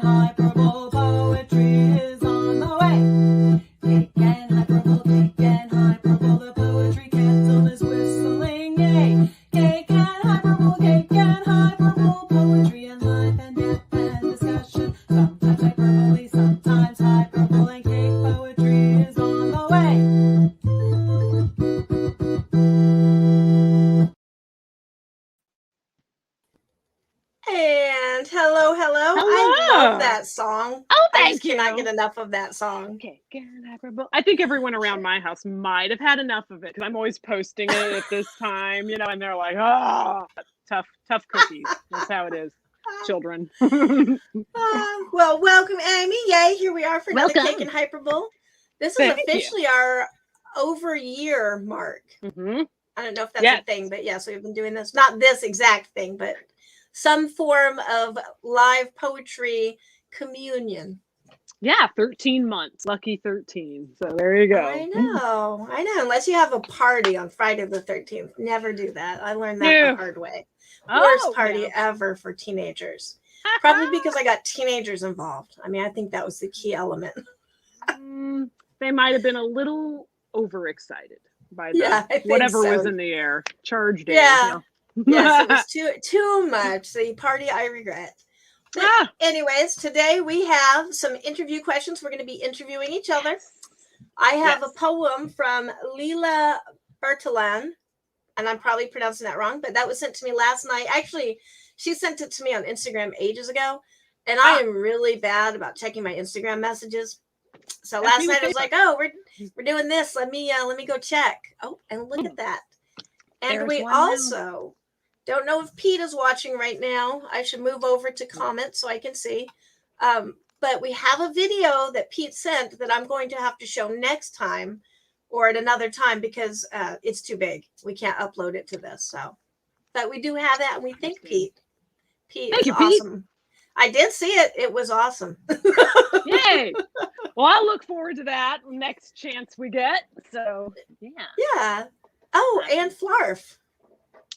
Hyperbull, poetry is on the way. Cake and hyperbull, the poetry kettle is whistling, yay. Cake and hyperbull, poetry and life and death and discussion. Sometimes hyperbole, sometimes hyperbull, and cake poetry is on the way. And hello. I love that song. Oh, thank you. I just cannot get enough of that song. Okay, I think everyone around my house might have had enough of it because I'm always posting it at this time, and they're like, "Oh, tough cookies." That's how it is, children. Well, welcome, Amy. Yay! Here we are for another Cake and Hyperbull. This is officially our over-year mark. Mm-hmm. I don't know if that's a thing, but yes, we've been doing this. Not this exact thing, but some form of live poetry communion. Yeah, 13 months. Lucky 13. So there you go. I know. Unless you have a party on Friday the 13th. Never do that. I learned that the hard way. Worst party ever for teenagers. Probably because I got teenagers involved. I mean, I think that was the key element. They might have been a little overexcited by whatever was in the air. Charged air. Yeah. Yes, it was too much. The party I regret. But anyways, today we have some interview questions. We're going to be interviewing each other. I have a poem from Lila Bertalan, and I'm probably pronouncing that wrong, but that was sent to me last night. Actually, she sent it to me on Instagram ages ago, and I am really bad about checking my Instagram messages. So last night I was like, "Oh, we're doing this. Let me go check." Oh, and look at that. And There's we also don't know if Pete is watching right now. I should move over to comments so I can see. But we have a video that Pete sent that I'm going to have to show next time or at another time because it's too big. We can't upload it to this. So, but we do have that, and we thank Pete. Pete is awesome. I did see it. It was awesome. Yay! Well, I'll look forward to that next chance we get. So, yeah. Yeah. Oh, and Flarp.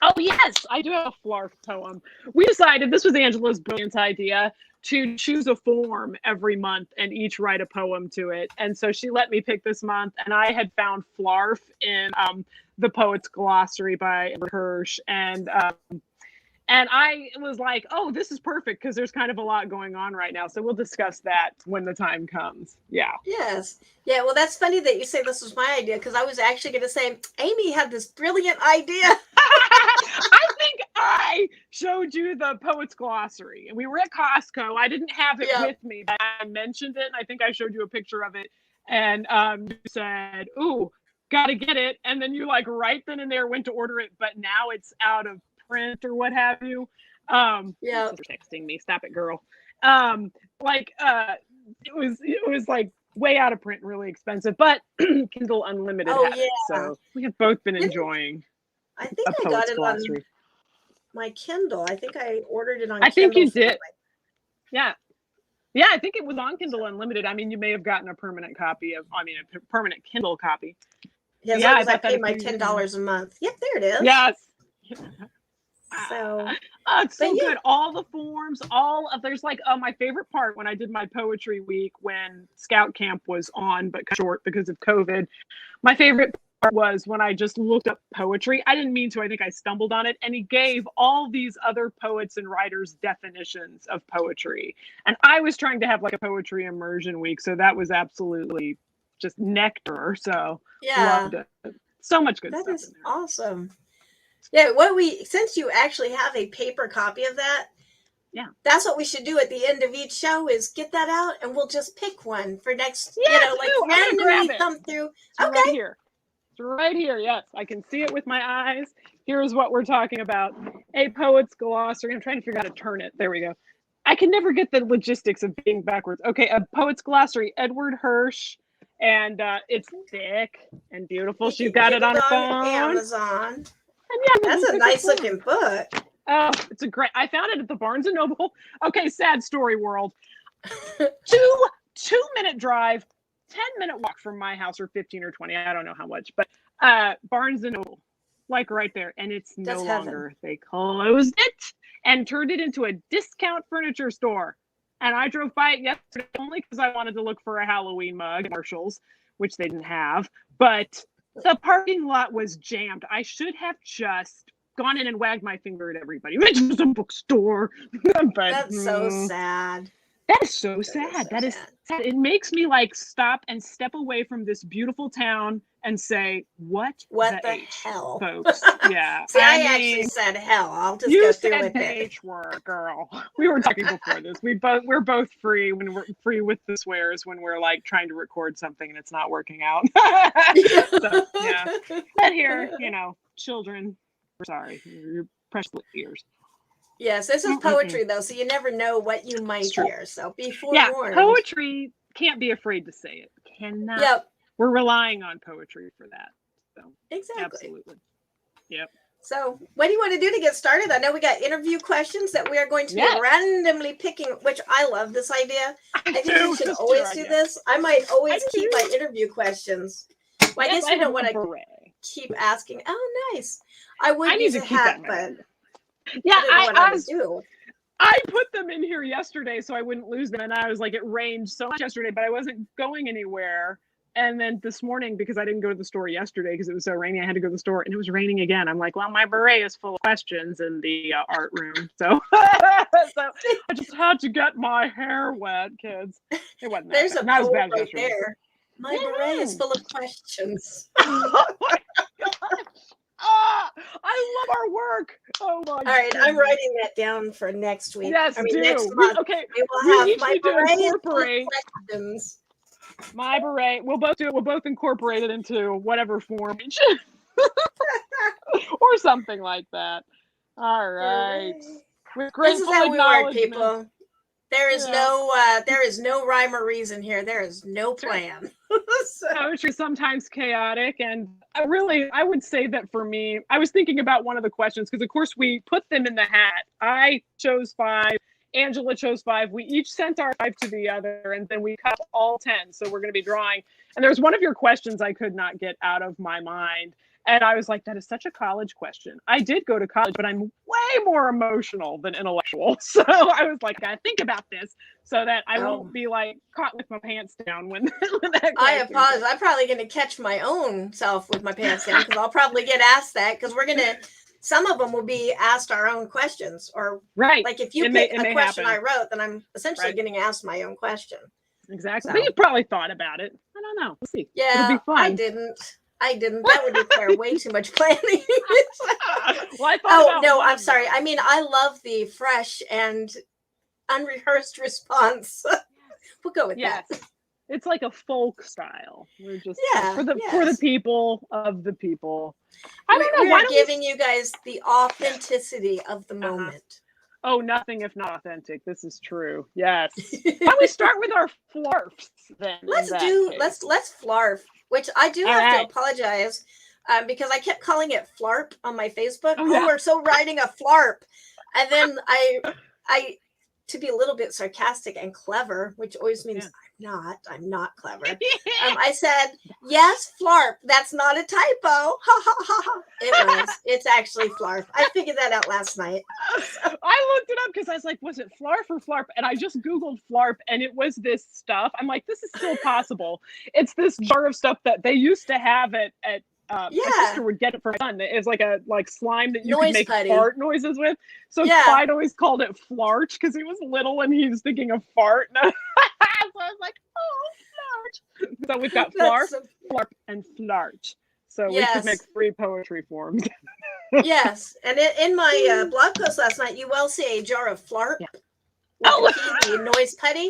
Oh, yes, I do have a Flarp poem. We decided, this was Angela's brilliant idea, to choose a form every month and each write a poem to it. And so she let me pick this month, and I had found Flarp in The Poet's Glossary by Edward Hirsch. And I was like, oh, this is perfect because there's kind of a lot going on right now. So we'll discuss that when the time comes. Yeah. Yes. Yeah. Well, that's funny that you say this was my idea because I was actually going to say, Amy had this brilliant idea. I think I showed you the Poet's Glossary. And we were at Costco. I didn't have it with me, but I mentioned it. And I think I showed you a picture of it. And you said, ooh, got to get it. And then you right then and there went to order it. But now it's out of print or what have you. You're texting me, stop it, girl. It was like way out of print, really expensive, but Kindle Unlimited had it, so we have both been enjoying. I think I got it Glossary on my Kindle. I think I ordered it on I Kindle. Think you did. Yeah, I think it was on Kindle Unlimited. I mean, you may have gotten a permanent permanent Kindle copy. Yes, yeah, I paid my $10 a month. Yep, there it is. Yes. So it's so good. All the forms, there's my favorite part when I did my poetry week when Scout Camp was on but short because of COVID. My favorite part was when I just looked up poetry. I didn't mean to. I think I stumbled on it, and he gave all these other poets and writers definitions of poetry. And I was trying to have a poetry immersion week, so that was absolutely just nectar. So loved it. So much good stuff. That is awesome. Yeah, since you actually have a paper copy of that, that's what we should do at the end of each show is get that out, and we'll just pick one for next. Randomly thumb through. It's right here. Yes, I can see it with my eyes. Here's what we're talking about: a Poet's Glossary. I'm trying to figure out how to turn it. There we go. I can never get the logistics of being backwards. Okay, a Poet's Glossary, Edward Hirsch. And it's thick and beautiful. She's got it on her phone. Amazon. That's a nice looking book. Oh, it's I found it at the Barnes & Noble. Okay, sad story world. 2-minute drive, 10-minute walk from my house, or 15 or 20. I don't know how much, but Barnes & Noble. like right there, and it's That's no heaven. longer. They closed it and turned it into a discount furniture store. And I drove by it yesterday only because I wanted to look for a Halloween mug at Marshall's, which they didn't have. But the parking lot was jammed. I should have just gone in and wagged my finger at everybody. It's just a bookstore. But That's so sad. that is so sad. That is sad. It makes me like stop and step away from this beautiful town and say, what the H, hell, folks? Yeah. See, I actually said hell. I'll just you go through said with the it. H word, girl. We were talking before this. We're both free when we're free with the swears when we're like trying to record something and it's not working out. So, yeah. But here, children, we're sorry. Your precious ears. Yes, this is poetry though, so you never know what you might hear. So be forewarned. Yeah, poetry, can't be afraid to say it. Cannot. Yep. We're relying on poetry for that. So exactly. Absolutely. Yep. So what do you want to do to get started? I know we got interview questions that we are going to be randomly picking, which I love this idea. I think we should always do this. I might always keep my interview questions. Well, I guess we don't want to keep asking. Oh, nice. I would use a hat, but yeah, I put them in here yesterday so I wouldn't lose them. And I was like, it rained so much yesterday, but I wasn't going anywhere. And then this morning, because I didn't go to the store yesterday because it was so rainy, I had to go to the store and it was raining again. I'm like, well, my beret is full of questions in the art room. So, I just had to get my hair wet, kids. It wasn't There's bad. a Not as bad right as yesterday. there. My beret is full of questions. Oh my gosh. I love our work. Oh my. All right, I'm writing that down for next week. Yes, next month. Okay, we will have my beret incorporate questions. My beret. We'll both do it. We'll both incorporate it into whatever form, or something like that. All right. With this is how we work, people. There is no rhyme or reason here. There is no plan. Poetry is sometimes chaotic, and I would say that for me, I was thinking about one of the questions because, of course, we put them in the hat. I chose 5. Angela chose 5. We each sent our 5 to the other, and then we cut all 10. So we're going to be drawing. And there's one of your questions I could not get out of my mind. And I was like, that is such a college question. I did go to college, but I'm way more emotional than intellectual. So I was like, I think about this so that I won't be like caught with my pants down when that I apologize. I'm probably going to catch my own self with my pants down because I'll probably get asked that because some of them will be asked our own questions or like if you pick a question I wrote, then I'm essentially getting asked my own question. Exactly. So. But you probably thought about it. I don't know. We'll see. Yeah, it'll be fun. I didn't. That would require way too much planning. Well, I'm sorry. I mean, I love the fresh and unrehearsed response. We'll go with that. It's like a folk style. We're just for the people of the people. I don't know. We're giving you guys the authenticity of the moment. Oh, nothing if not authentic. This is true. Yes. Why don't we start with our flarps then? Let's flarp. Which I do have to apologize because I kept calling it Flarp on my Facebook. We're so writing a Flarp. And then I to be a little bit sarcastic and clever, which always means I'm not clever. I said, yes, Flarp. That's not a typo. Ha ha ha ha. It's actually Flarp. I figured that out last night. I looked it up because I was like, was it Flarp or Flarp? And I just Googled Flarp and it was this stuff. I'm like, this is still possible. It's this jar of stuff that they used to have at my sister would get it for fun. It's like a slime that you can make fart noises with. So Clyde always called it Flarch because he was little and he was thinking of fart. So I was like, oh, Flarch. So we've got Flarp, Flarp, and Flarch. So we could make 3 poetry forms. Yes. And in my blog post last night, you will see a jar of Flarp with the noise putty.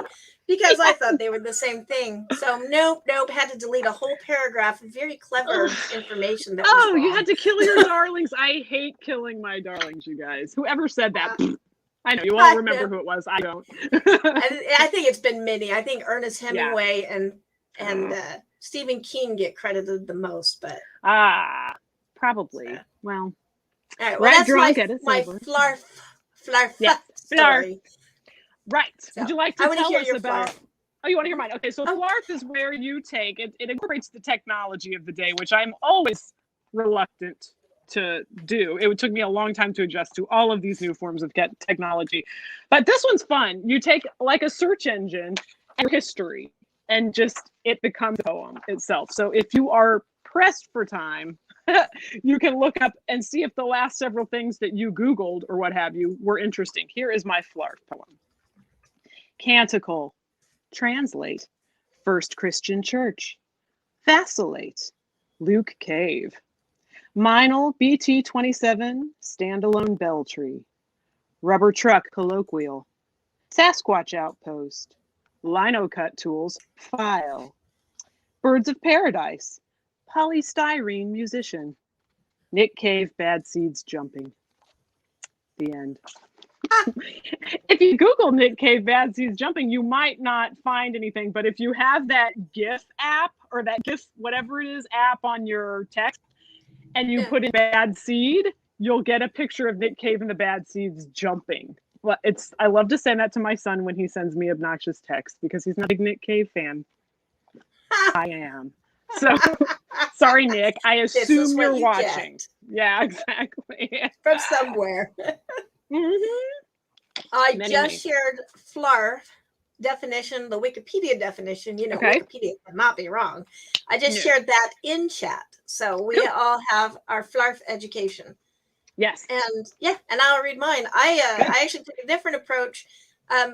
Because I thought they were the same thing. So nope, had to delete a whole paragraph of very clever information. That was wrong. You had to kill your darlings. I hate killing my darlings, you guys. Whoever said that. I know, you all remember who it was. I don't. I think it's been many. I think Ernest Hemingway and Stephen King get credited the most. But probably. Well, all right, well that's my Flarp story. Right. So, would you like to tell us about? Flarp. Oh, you want to hear mine? Okay, so Flarp is where you take it. It incorporates the technology of the day, which I'm always reluctant to do. It took me a long time to adjust to all of these new forms of technology. But this one's fun. You take like a search engine and history, and just it becomes a poem itself. So if you are pressed for time, you can look up and see if the last several things that you Googled or what have you were interesting. Here is my Flarp poem. Canticle, translate, First Christian Church, vacillate, Luke Cave, Minel BT-27, standalone bell tree, rubber truck colloquial, Sasquatch outpost, lino cut tools, file, birds of paradise, polystyrene musician, Nick Cave bad seeds jumping. The end. If you Google Nick Cave bad seeds jumping, you might not find anything, but if you have that GIF app or that GIF whatever it is app on your text and you put in bad seed, you'll get a picture of Nick Cave and the bad seeds jumping. Well, I love to send that to my son when he sends me obnoxious text because he's not a big Nick Cave fan. I am. So sorry, Nick. I assume you're watching. Get. Yeah, exactly. From somewhere. I just shared Flarp definition, the Wikipedia definition. Wikipedia might be wrong. I just shared that in chat. So we all have our Flarp education. Yes. And I'll read mine. I actually took a different approach.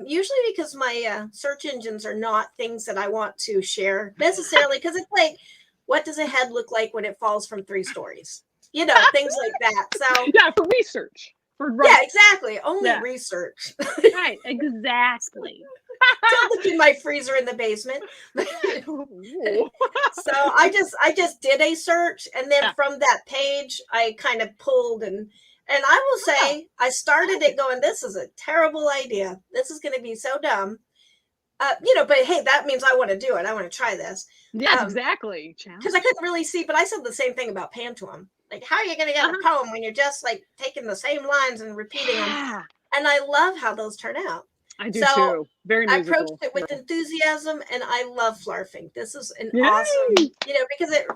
Usually because my search engines are not things that I want to share necessarily, because it's like, what does a head look like when it falls from 3 stories? Things like that. So yeah, for research. Yeah, exactly. Only research. Right, exactly. Don't look in my freezer in the basement. So I just did a search, and then from that page I kind of pulled and I will say I started it going, this is a terrible idea. This is going to be so dumb. But hey, that means I want to do it. I want to try this. Yeah, exactly. Because I couldn't really see, but I said the same thing about pantomime. Like, how are you going to get a poem when you're just like taking the same lines and repeating them? And I love how those turn out. I do too. Very musical. I approached it with enthusiasm, and I love flarfing. This is an awesome, because it,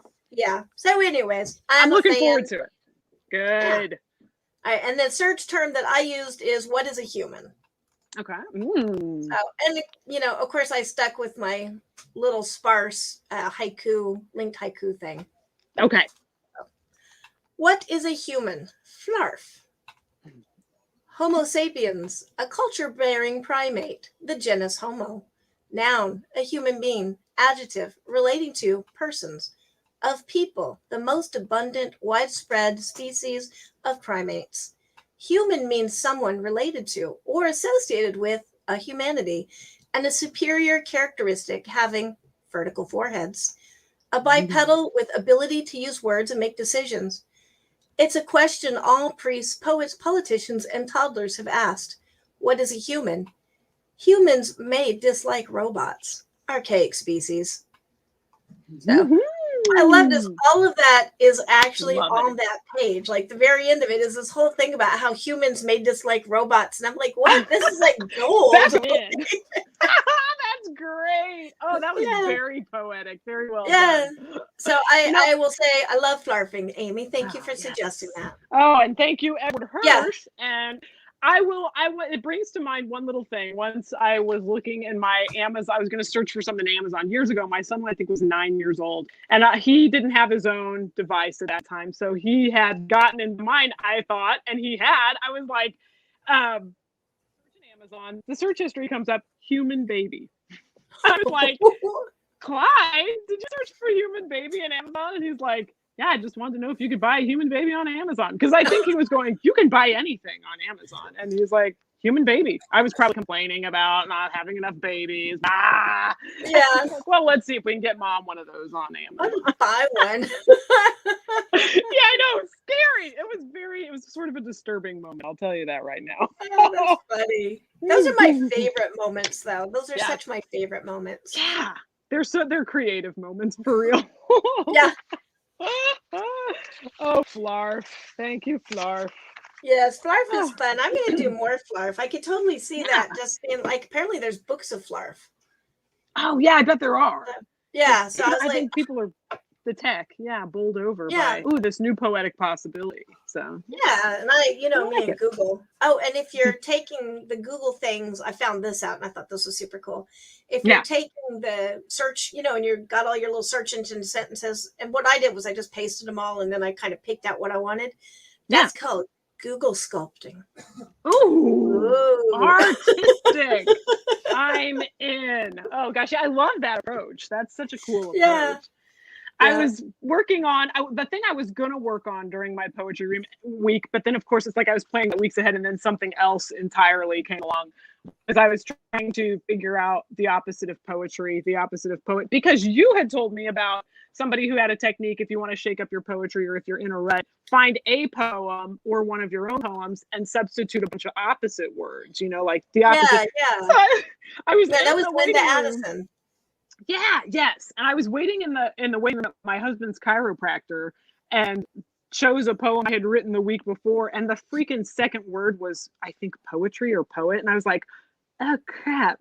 So anyways, I'm looking forward to it. Good. All right, and the search term that I used is, what is a human? Okay. So, and of course, I stuck with my little sparse linked haiku thing. Okay. So, what is a human? Flarp. Homo sapiens, a culture-bearing primate, the genus Homo. Noun, a human being. Adjective, relating to persons. Of people, the most abundant, widespread species of primates. Human means someone related to or associated with a humanity, and a superior characteristic having vertical foreheads. A bipedal with ability to use words and make decisions. It's a question all priests, poets, politicians, and toddlers have asked. What is a human? Humans may dislike robots, archaic species. So, I love this. All of that is actually on that page. Like the very end of it is this whole thing about how humans may dislike robots. And I'm like, what? This is like gold. That's great. Oh, that was very poetic. Very well done. So I will say I love flarping, Amy. Thank you for suggesting that. Oh, and thank you, Edward Hirsch. And it brings to mind one little thing. Once I was looking in my Amazon, I was going to search for something on Amazon years ago. My son, I think, was 9 years old, and he didn't have his own device at that time. So he had gotten into mine, I thought, and I was like, searching Amazon, the search history comes up, human baby. I was like, Clyde, did you search for human baby in Amazon? And he's like, yeah, I just wanted to know if you could buy a human baby on Amazon. Because I think he was going, you can buy anything on Amazon. And he's like, human baby. I was probably complaining about not having enough babies. Yeah. Like, well, let's see if we can get mom one of those on Amazon. I'll buy one. Yeah, I know. It's scary. It was sort of a disturbing moment. I'll tell you that right now. Oh, that's funny. Those are my favorite moments, though. Those are such my favorite moments. Yeah. They're creative moments for real. Yeah. Oh, Flarp. Thank you, Flarp. Yes, Flarp is fun. I'm going to do more Flarp. I could totally see that just being like, apparently there's books of Flarp. Oh, yeah, I bet there are. Yeah, so I was think people are the tech. Yeah, bowled over Yeah. by this new poetic possibility. So Yeah, and me like and Google. Oh, and if you're taking the Google things, I found this out and I thought this was super cool. If you're taking the search, and you've got all your little search engine sentences, and what I did was I just pasted them all and then I kind of picked out what I wanted. That's called Google sculpting. Ooh. Artistic. I'm in. Oh gosh, I love that approach. That's such a cool approach. Yeah. I was working on the thing I was going to work on during my poetry week, but then of course it's like I was planning the weeks ahead and then something else entirely came along, because I was trying to figure out the opposite of poetry, the opposite of poet, because you had told me about somebody who had a technique. If you want to shake up your poetry, or if you're in a rut, find a poem or one of your own poems and substitute a bunch of opposite words, like the opposite. Yeah. So I was that was Linda Addison. Yeah, yes. And I was waiting in the waiting room at my husband's chiropractor and chose a poem I had written the week before, and the freaking second word was, I think, poetry or poet, and I was like, oh crap.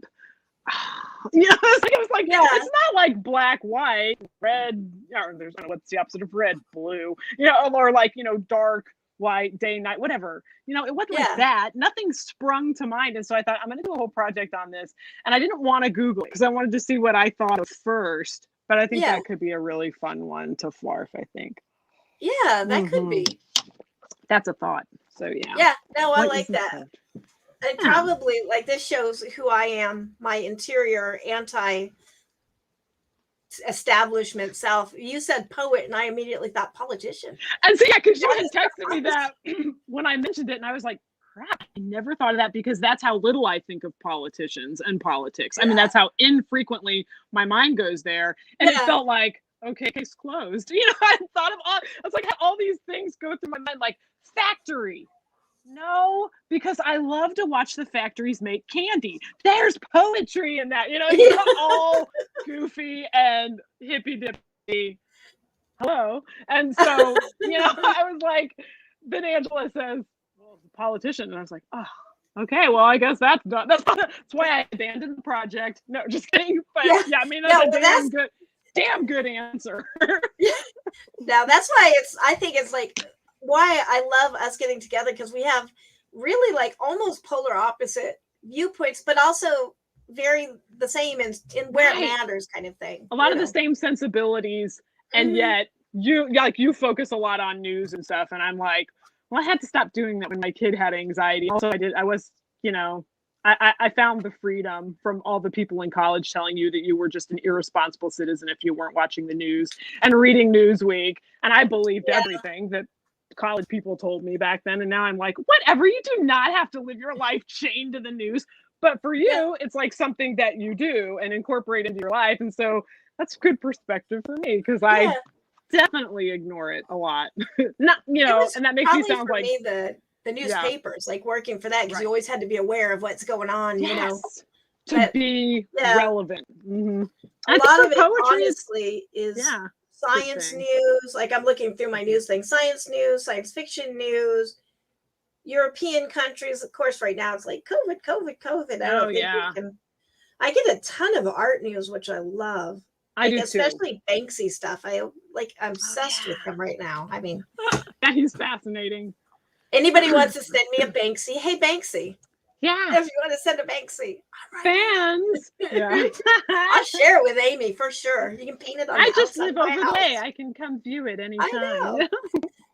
It was like it's not like black, white, red, or there's what's the opposite of red, blue, or like, dark, white, day, night, whatever. It wasn't like that. Nothing sprung to mind. And so I thought, I'm going to do a whole project on this. And I didn't want to Google it because I wanted to see what I thought of first. But I think that could be a really fun one to Flarp, I think. Yeah, that could be. That's a thought. So, yeah. Yeah, no, I like that. And probably, like, this shows who I am, my interior anti-establishment self. You said poet, and I immediately thought politician. And so, because you had texted me that when I mentioned it, and I was like, crap, I never thought of that, because that's how little I think of politicians and politics. I mean, that's how infrequently my mind goes there. And it felt like, okay, case closed. I thought of it's like how all these things go through my mind, like factory. No, because I love to watch the factories make candy. There's poetry in that, it's not all goofy and hippy dippy. Hello. And so, I was like, then Angela says, well, the politician. And I was like, oh, okay, well, I guess that's done. That's why I abandoned the project. No, just kidding. But I mean, that's damn good answer. Now, that's why I think it's like, why I love us getting together, because we have really like almost polar opposite viewpoints, but also very the same in where it matters, kind of thing. A lot of the same sensibilities, and yet you focus a lot on news and stuff, and I'm like, well, I had to stop doing that when my kid had anxiety. Also, I found the freedom from all the people in college telling you that you were just an irresponsible citizen if you weren't watching the news and reading Newsweek, and I believed everything that college people told me back then, and now I'm like, whatever, you do not have to live your life chained to the news, but for you it's like something that you do and incorporate into your life. And so that's good perspective for me, because I definitely ignore it a lot. Not and that makes you sound like me, the newspapers, like working for that, because you always had to be aware of what's going on, to be relevant. A lot of it honestly is science news. Like, I'm looking through my news thing, science news, science fiction news, European countries. Of course, right now it's like COVID. I get a ton of art news, which I love. I do especially too. Banksy stuff. I'm obsessed with him right now. I mean, that is fascinating. Anybody wants to send me a Banksy? Hey, Banksy. Yeah. If you want to send a Banksy. Fans. I'll share it with Amy for sure. You can paint it on I just live over the way. I can come view it anytime. I know.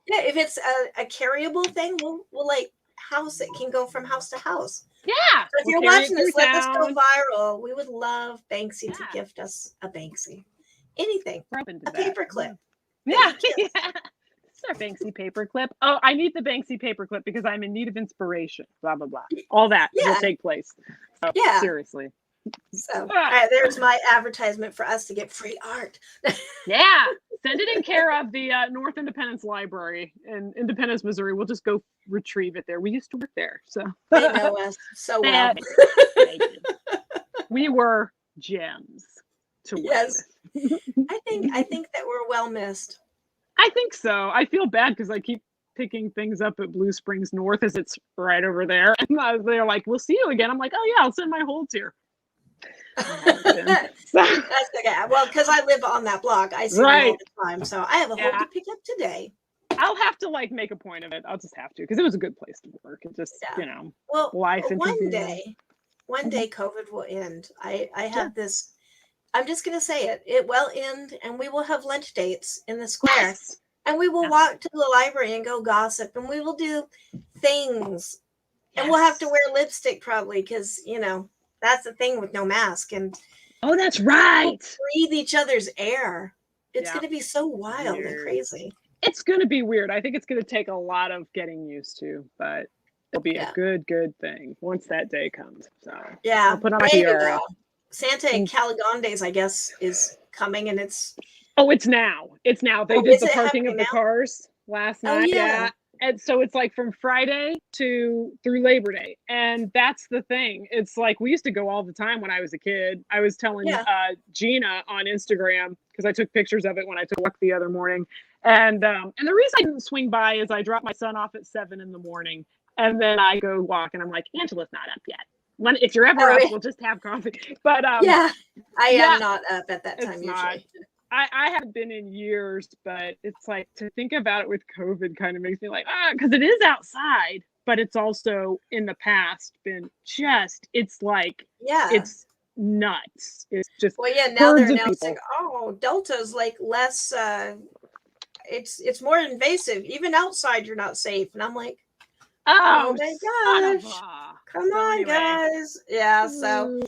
If it's a carryable thing, we'll like house it. Can go from house to house. Yeah. So if you're watching this, let this go viral. We would love Banksy to gift us a Banksy. Anything. A paperclip. Yeah. Our Banksy paperclip. Oh, I need the Banksy paperclip because I'm in need of inspiration. Blah blah blah. All that will take place. So, seriously. So, all right, there's my advertisement for us to get free art. Send it in care of the North Independence Library in Independence, Missouri. We'll just go retrieve it there. We used to work there, so they know us so well. We were gems to work with. I think that we're well missed. I think so. I feel bad because I keep picking things up at Blue Springs North as it's right over there. And they're like, we'll see you again. I'm like, oh yeah, I'll send my holds here. That's okay. Well, because I live on that block, I see them all the time. So I have a home to pick up today. I'll have to like make a point of it. I'll just have to because it was a good place to work. It just, well, life. One day COVID will end. I have this. I'm just going to say it. It will end, and we will have lunch dates in the square, and we will walk to the library and go gossip, and we will do things, and we'll have to wear lipstick probably because that's the thing with no mask. And that's right. We'll breathe each other's air. It's going to be so wild and crazy. It's going to be weird. I think it's going to take a lot of getting used to, but it'll be a good thing once that day comes. So I'll put on my tiara. Santa Caligandes, I guess, is coming, and it's now. It's now. They did the parking of the cars last night. Yeah. And so it's like from Friday through Labor Day. And that's the thing. It's like we used to go all the time when I was a kid. I was telling Gina on Instagram, because I took pictures of it when I took a walk the other morning. And the reason I didn't swing by is I dropped my son off at 7 a.m. and then I go walk and I'm like, Angela's not up yet. If you're ever up, we'll just have coffee. But I am not up at that time usually. I haven't been in years, but it's like to think about it with COVID kind of makes me like, because it is outside, but it's also in the past been it's like, it's nuts. It's just, now they're announcing, Delta's like less, it's more invasive. Even outside, you're not safe. And I'm like, oh my gosh, come on, guys. Yeah, so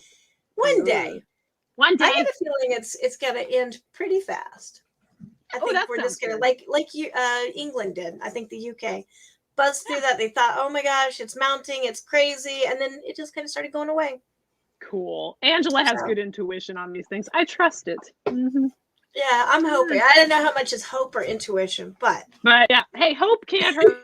one day. I get a feeling it's gonna end pretty fast. I think we're just gonna like England did. I think the UK buzzed through that. They thought, oh my gosh, it's mounting, it's crazy, and then it just kind of started going away. Cool. Angela has good intuition on these things. I trust it. Mm-hmm. Yeah, I'm hoping. I don't know how much is hope or intuition, but yeah. Hey, hope can't hurt.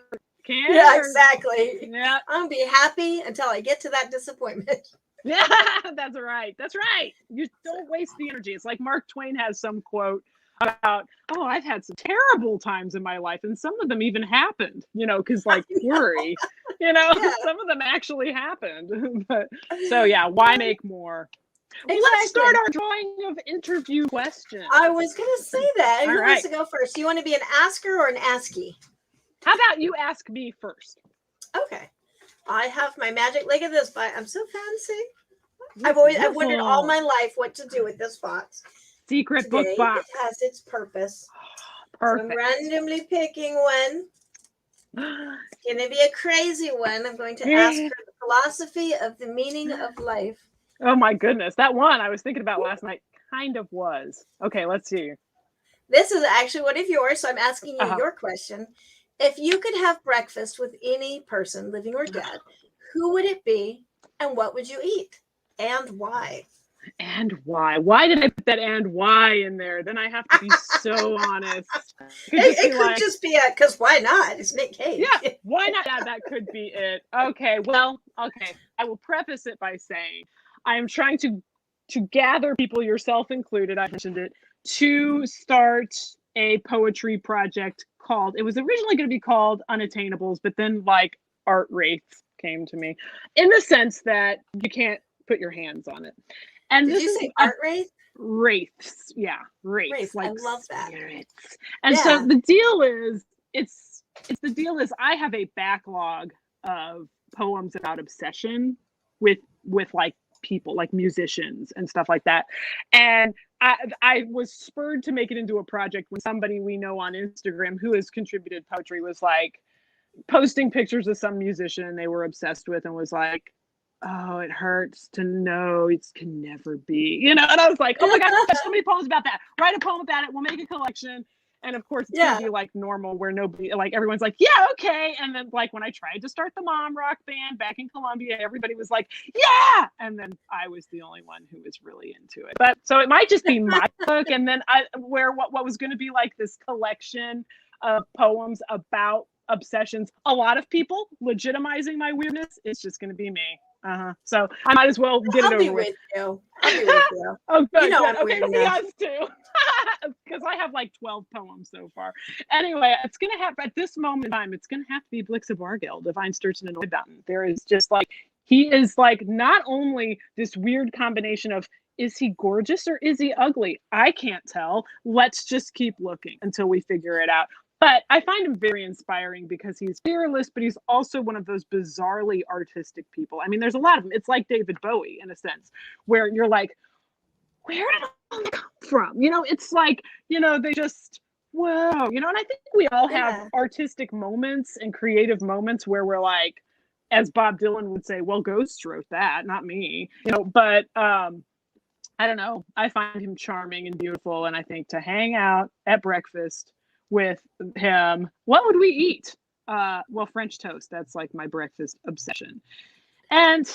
Exactly. Yeah, I'm gonna be happy until I get to that disappointment. Yeah, that's right. That's right. You don't waste the energy. It's like Mark Twain has some quote about, I've had some terrible times in my life, and some of them even happened, because like worry, some of them actually happened. But so why make more? Well, let's start our drawing of interview questions. I was gonna say that. Who wants to go first? Do you want to be an asker or an askie? How about you ask me first? Okay. I have my magic. Look at this box. I'm so fancy. I've wondered all my life what to do with this box. Secret book box. It has its purpose. Perfect. So I'm randomly picking one. It's going to be a crazy one. I'm going to ask for the philosophy of the meaning of life. Oh my goodness. That one I was thinking about last night kind of was. Okay, let's see. This is actually one of yours, so I'm asking you your question. If you could have breakfast with any person, living or dead, who would it be and what would you eat? And why? And why? Why did I put that and why in there? Then I have to be so honest. It could just be because why not? It's Nick Cage. Yeah, why not? Yeah, that could be it. Okay, well, I will preface it by saying I am trying to gather people, yourself included, I mentioned it, to start a poetry project it was originally going to be called Unattainables, but then like art wraiths came to me in the sense that you can't put your hands on it. And did you say art wraith? Wraiths, yeah, wraiths. Like I love that. Spirits. And so the deal is, I have a backlog of poems about obsession with like people, like musicians and stuff like that, and I was spurred to make it into a project when somebody we know on Instagram who has contributed poetry was like posting pictures of some musician they were obsessed with and was like, oh, it hurts to know it can never be, and I was like, oh my God, there's so many poems about that. Write a poem about it. We'll make a collection. And of course, it's going to be like normal where nobody, like everyone's like, yeah, okay. And then like when I tried to start the mom rock band back in Columbia, everybody was like, yeah. And then I was the only one who was really into it. But so it might just be my book. And then what was going to be like this collection of poems about obsessions, a lot of people legitimizing my weirdness, it's just going to be me. So I might as well get it over with. I'll be with you. Oh, good. You know good. Okay, he has too. Because I have like 12 poems so far. Anyway, it's going to have, at this moment in time, it's going to have to be Blixa Bargeld, Divine Sturgeon and Neubauten. There is just like, he is like not only this weird combination of is he gorgeous or is he ugly? I can't tell. Let's just keep looking until we figure it out. But I find him very inspiring because he's fearless, but he's also one of those bizarrely artistic people. I mean, there's a lot of them. It's like David Bowie in a sense, where you're like, where did all that come from? You know, it's like, you know, they just, whoa, you know, and I think we all have artistic moments and creative moments where we're like, as Bob Dylan would say, well, Ghost wrote that, not me, you know, but I don't know. I find him charming and beautiful. And I think to hang out at breakfast with him, what would we eat? Well, French toast. That's like my breakfast obsession. And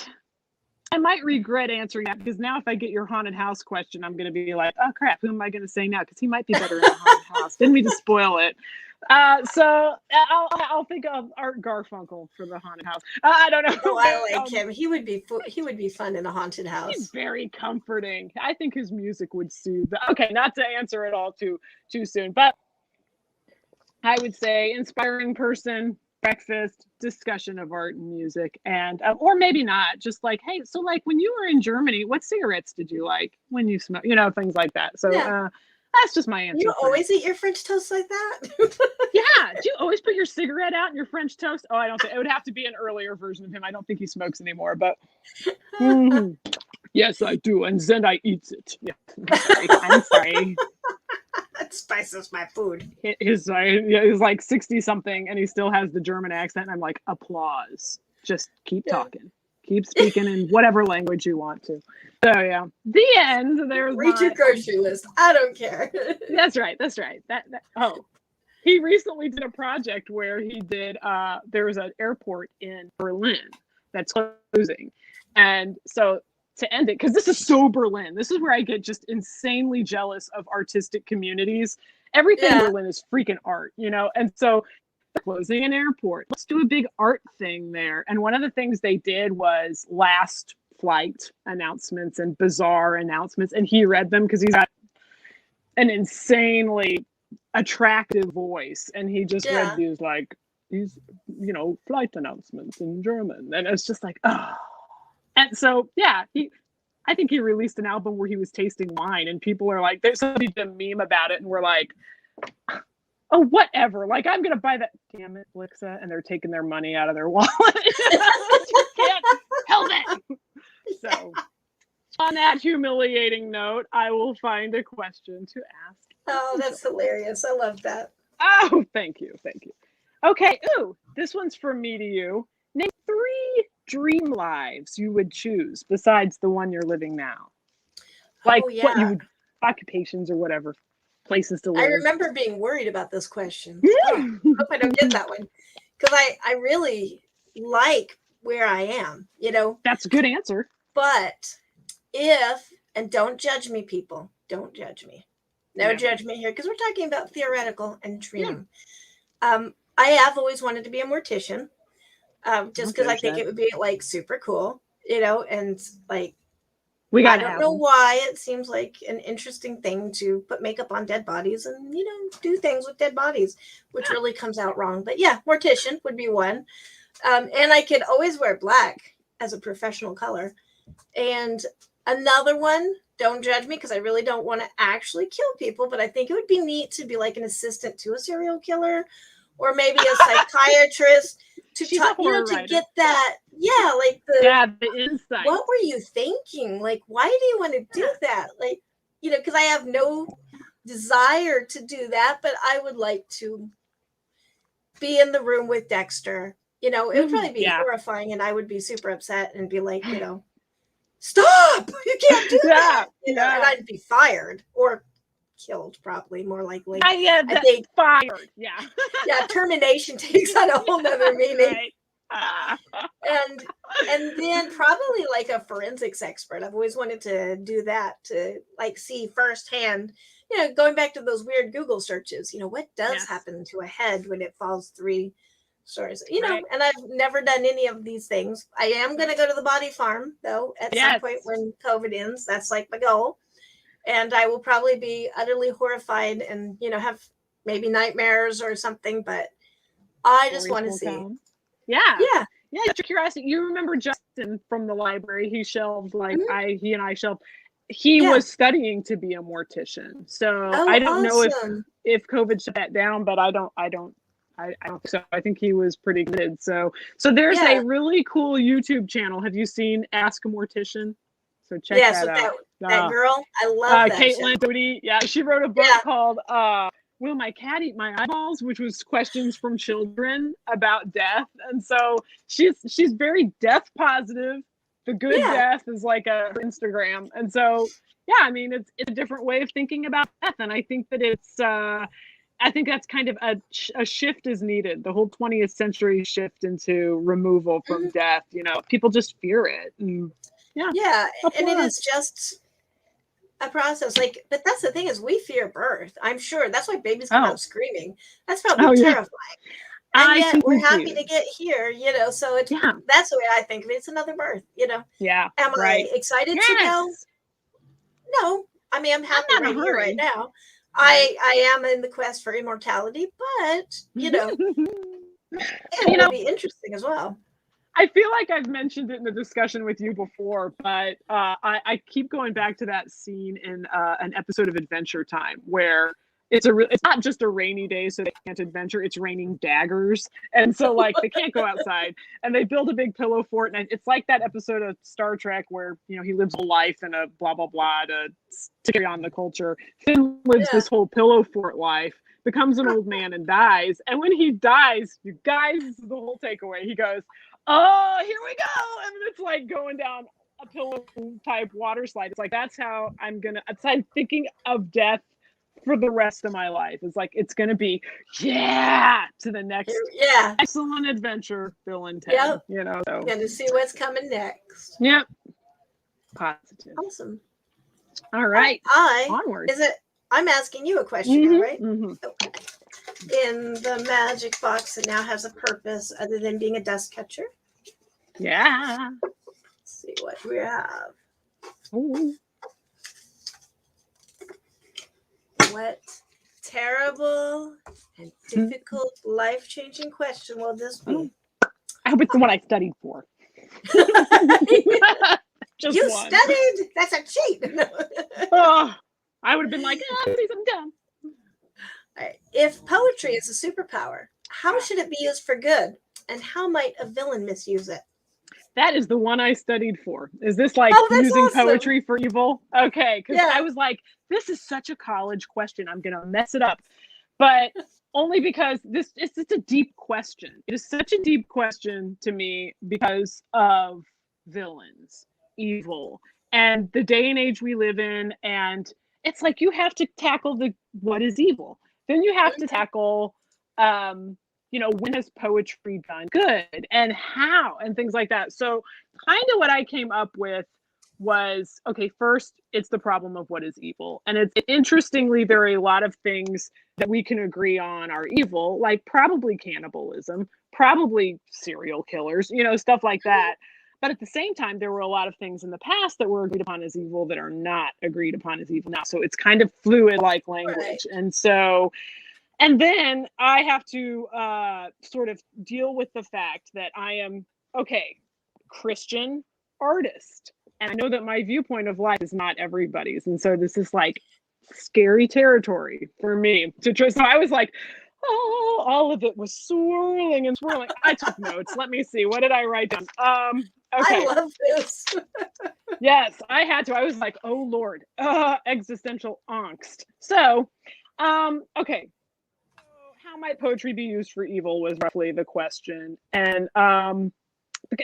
I might regret answering that because now if I get your haunted house question, I'm going to be like, oh crap, who am I going to say now? Because he might be better in a haunted house. Didn't mean to spoil it. So I'll think of Art Garfunkel for the haunted house. I don't know. Oh, I like him. He would be fun in a haunted house. He's very comforting. I think his music would soothe. Okay, not to answer it all too soon, but I would say inspiring person, breakfast, discussion of art and music, and or maybe not. Just like, hey, so like when you were in Germany, what cigarettes did you like when you smoke? You know, things like that. So that's just my answer. You always eat your French toast like that? Yeah. Do you always put your cigarette out in your French toast? Oh, I don't think it would have to be an earlier version of him. I don't think he smokes anymore, but yes, I do. And then I eat it. Yeah. I'm sorry. That spices my food. He's like 60 something and he still has the German accent. And I'm like, applause. Just keep talking. Keep speaking in whatever language you want to. So yeah, the end. There's read your grocery list. I don't care. That's right. He recently did a project where he did. There was an airport in Berlin that's closing, and so to end it, because this is so Berlin. This is where I get just insanely jealous of artistic communities. Everything in Berlin is freaking art, you know, and so. Closing an airport. Let's do a big art thing there. And one of the things they did was last flight announcements and bizarre announcements. And he read them because he's got an insanely attractive voice. And he just read these, you know, flight announcements in German. And it's just like, oh. And so, yeah, I think he released an album where he was tasting wine and people are like, there's somebody did a meme about it. And we're like, oh, whatever. Like, I'm going to buy that. Damn it, Blixa. And they're taking their money out of their wallet. You can't help it. So, on that humiliating note, I will find a question to ask. Oh, that's hilarious. I love that. Oh, thank you. Thank you. Okay. Ooh, this one's from me to you. Name 3 dream lives you would choose besides the one you're living now. Like what you would, occupations or whatever. Places to live. I remember being worried about this question. Hope I don't get that one. Because I really like where I am, you know. That's a good answer. But and don't judge me, people. Don't judge me. No judgment here, because we're talking about theoretical and dream. I have always wanted to be a mortician. Just because I think it would be like super cool, you know, and like I don't know why it seems like an interesting thing to put makeup on dead bodies and, you know, do things with dead bodies, which really comes out wrong. But yeah, mortician would be one. And I could always wear black as a professional color. And another one, don't judge me because I really don't want to actually kill people, but I think it would be neat to be like an assistant to a serial killer or maybe a psychiatrist to get that. Yeah, like the insight. What were you thinking? Like, why do you want to do that? Like, you know, because I have no desire to do that, but I would like to be in the room with Dexter. You know, it would probably be horrifying, and I would be super upset and be like, you know, stop! You can't do that. You know, and I'd be fired or killed, probably more likely. I think fired. Yeah. Termination takes on a whole nother meaning. Right. And then probably like a forensics expert. I've always wanted to do that, to like see firsthand, you know, going back to those weird Google searches, you know, what does happen to a head when it falls 3 stories, you know, and I've never done any of these things. I am going to go to the body farm though at some point when COVID ends. That's like my goal. And I will probably be utterly horrified and, you know, have maybe nightmares or something, but I just want to see. Yeah. Just your curiosity. You remember Justin from the library? He shelved he and I shelved he was studying to be a mortician. So I don't know if COVID shut that down, but I don't think so. I think he was pretty good. So there's a really cool YouTube channel. Have you seen Ask a Mortician? So check that out. That girl, I love that. Caitlin Doty. Yeah, she wrote a book called Will My Cat Eat My Eyeballs, which was questions from children about death. And so she's very death positive. The good death is like her Instagram. And so, yeah, I mean, it's a different way of thinking about death. And I think that I think that's kind of a shift is needed. The whole 20th century shift into removal from death. You know, people just fear it. And, and it is just a process. Like, but that's the thing is we fear birth. I'm sure that's why babies come out screaming. That's probably terrifying. And yet we're happy to get here, you know. So it's that's the way I think of it. It's another birth, you know. Yeah. Am I excited to go? No. I mean, I'm happy right here, right now. I am in the quest for immortality, but you know, it'll be interesting as well. I feel like I've mentioned it in the discussion with you before, but I keep going back to that scene in an episode of Adventure Time where it's not just a rainy day, so they can't adventure. It's raining daggers, and so like they can't go outside, and they build a big pillow fort, and it's like that episode of Star Trek where he lives a life and a blah blah blah to carry on the culture. Finn lives this whole pillow fort life, becomes an old man, and dies. And when he dies, you guys, this is the whole takeaway. He goes, "Oh, here we go," and it's like going down a pillow type water slide. It's like that's how I'm thinking of death for the rest of my life. It's like it's gonna be to the next excellent adventure, Bill and Ted. You know, so to see what's coming next. Yep. Positive. Awesome. All right. Onward. I'm asking you a question, now, right? Okay. In the magic box that now has a purpose other than being a dust catcher. Yeah. Let's see what we have. Ooh. What terrible and difficult life-changing question will this be? I hope it's the one I studied for. Just you one. Studied? That's a cheat. I would have been like, I'm done. All right. If poetry is a superpower, how should it be used for good? And how might a villain misuse it? That is the one I studied for. Is this like using poetry for evil? Okay, because I was like, this is such a college question. I'm going to mess it up. But only because it's a deep question. It is such a deep question to me because of villains, evil, and the day and age we live in. And it's like you have to tackle what is evil. Then you have to tackle when has poetry done good and how and things like that. So kind of what I came up with was, okay, first, it's the problem of what is evil. And it's interestingly, there are a lot of things that we can agree on are evil, like probably cannibalism, probably serial killers, stuff like that. But at the same time, there were a lot of things in the past that were agreed upon as evil that are not agreed upon as evil now. So it's kind of fluid like language. Right. And then I have to sort of deal with the fact that I am, Christian artist. And I know that my viewpoint of life is not everybody's. And so this is like scary territory for me to try. So I was like, all of it was swirling and swirling. I took notes. Let me see. What did I write down? Okay. I love this. Yes, I had to. I was like, oh, Lord, existential angst. So, okay. How might poetry be used for evil was roughly the question. And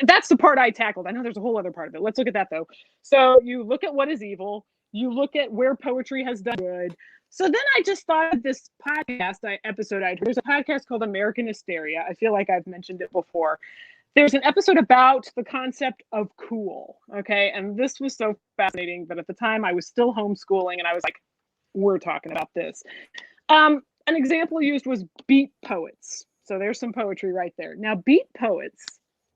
that's the part I tackled. I know there's a whole other part of it. Let's look at that, though. So you look at what is evil. You look at where poetry has done good. So then I just thought of this podcast episode I heard. There's a podcast called American Hysteria. I feel like I've mentioned it before. There's an episode about the concept of cool, okay? And this was so fascinating, but at the time I was still homeschooling, and I was like, we're talking about this. An example used was beat poets. So there's some poetry right there. Now, beat poets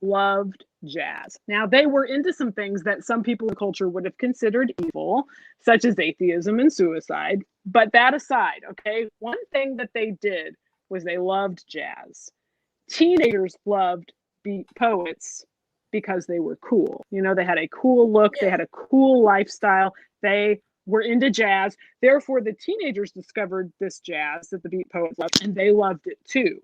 loved jazz. Now, they were into some things that some people in culture would have considered evil, such as atheism and suicide. But that aside, okay, one thing that they did was they loved jazz. Teenagers loved beat poets. because they were cool. You know, they had a cool look, Yeah. they had a cool lifestyle, they were into jazz. Therefore, the teenagers discovered this jazz that the Beat Poets loved, and they loved it too.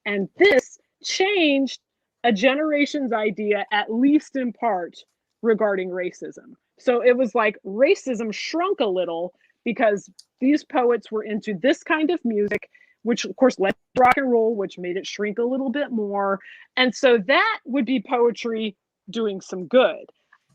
And this changed a generation's idea, at least in part, regarding racism. So it was like racism shrunk a little because these poets were into this kind of music, which of course led to rock and roll, which made it shrink a little bit more. And so that would be poetry doing some good.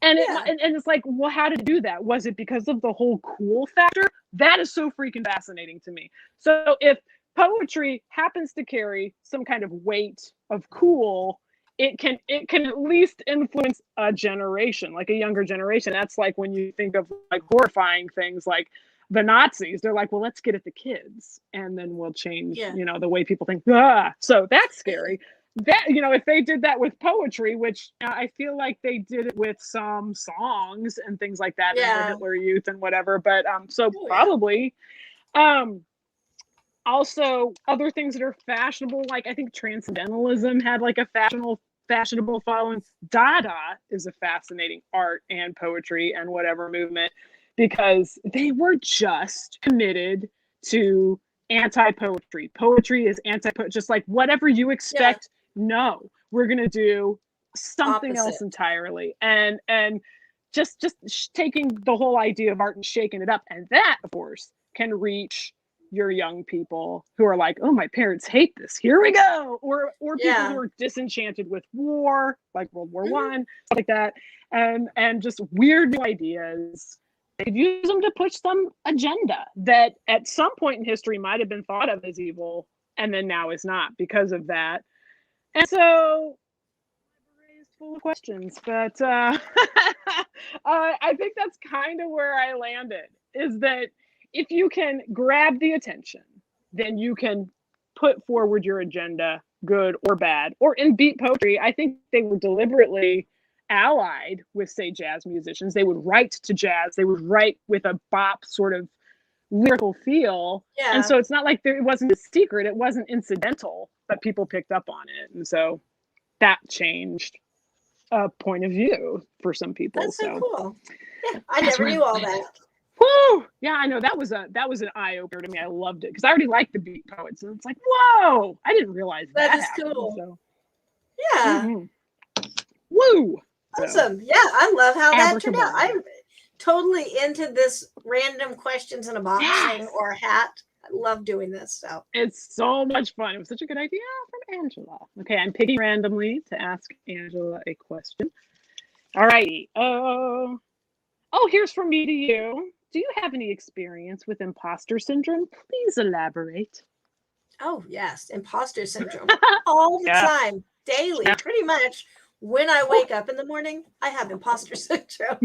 And Yeah. and it's like, well, how did it do that? Was it because of the whole cool factor? That is so freaking fascinating to me. So if poetry happens to carry some kind of weight of cool, it can at least influence a generation, like a younger generation. That's like when you think of like horrifying things like the Nazis. They're like, well, let's get at the kids, and then we'll change, you know, the way people think. So that's scary. That, you know, if they did that with poetry, which I feel like they did it with some songs and things like that in the Hitler Youth and whatever. But so probably. Also, other things that are fashionable, like I think transcendentalism had like a fashionable following. Dada is a fascinating art and poetry and whatever movement, because they were just committed to anti-poetry. Poetry is anti-poetry, just like whatever you expect. No, we're gonna do something else entirely, and just taking the whole idea of art and shaking it up, and that, of course, can reach your young people who are like, oh, my parents hate this, here we go, or people who are disenchanted with war, like World War One, stuff like that, and just weird new ideas. They could use them to push some agenda that at some point in history might have been thought of as evil, and then now is not because of that. And so it's full of questions, but I think that's kind of where I landed, is that if you can grab the attention, then you can put forward your agenda, good or bad. Or in beat poetry, I think they were deliberately allied with, say, jazz musicians. They would write to jazz. They would write with a bop sort of lyrical feel. And so it's not like it wasn't a secret. It wasn't incidental, but people picked up on it. And so that changed a point of view for some people. That's so cool. Yeah, I never knew all that. Woo! Yeah, I know that was an eye opener to me. I loved it because I already liked the beat poets, and it's like, whoa! I didn't realize that is happened, cool. So. Yeah. Woo! Awesome. Yeah, I love how that turned out. I'm totally into this random questions in a box thing or a hat. I love doing this. So it's so much fun. It was such a good idea from Angela. Okay, I'm picking randomly to ask Angela a question. All righty. Oh, here's from me to you. Do you have any experience with imposter syndrome? Please elaborate. Oh, yes. Imposter syndrome. All the time. Daily. Pretty much. When I wake up in the morning, I have imposter syndrome.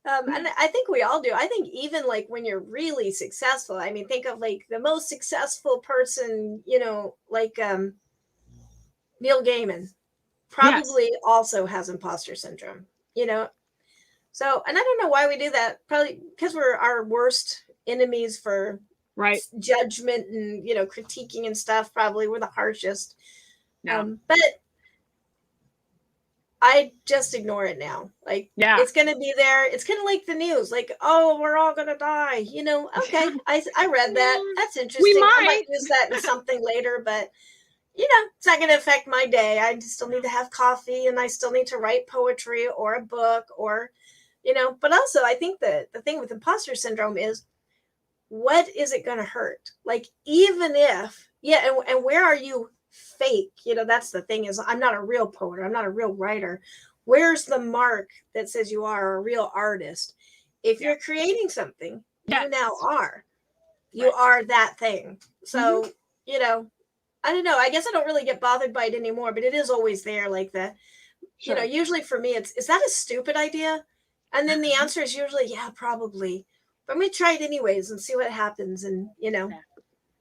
And I think we all do. I think even like when you're really successful, I mean, think of like the most successful person, you know, like Neil Gaiman probably also has imposter syndrome, you know? So, and I don't know why we do that. Probably because we're our worst enemies for judgment and, you know, critiquing and stuff. Probably we're the harshest. But I just ignore it now. Like, it's going to be there. It's kind of like the news. Like, oh, we're all going to die. You know, okay. I read that. That's interesting. I might use that in something later, but you know, it's not going to affect my day. I still need to have coffee and I still need to write poetry or a book or, you know, but also I think the thing with imposter syndrome is, what is it going to hurt? Like, even if, and where are you fake? You know, that's the thing is, I'm not a real poet. I'm not a real writer. Where's the mark that says you are a real artist? If you're creating something, you now are. You are that thing. So, you know, I don't know. I guess I don't really get bothered by it anymore, but it is always there. Like you know, usually for me, is that a stupid idea? And then the answer is usually, yeah, probably. But I'm going to try it anyways and see what happens. And, you know.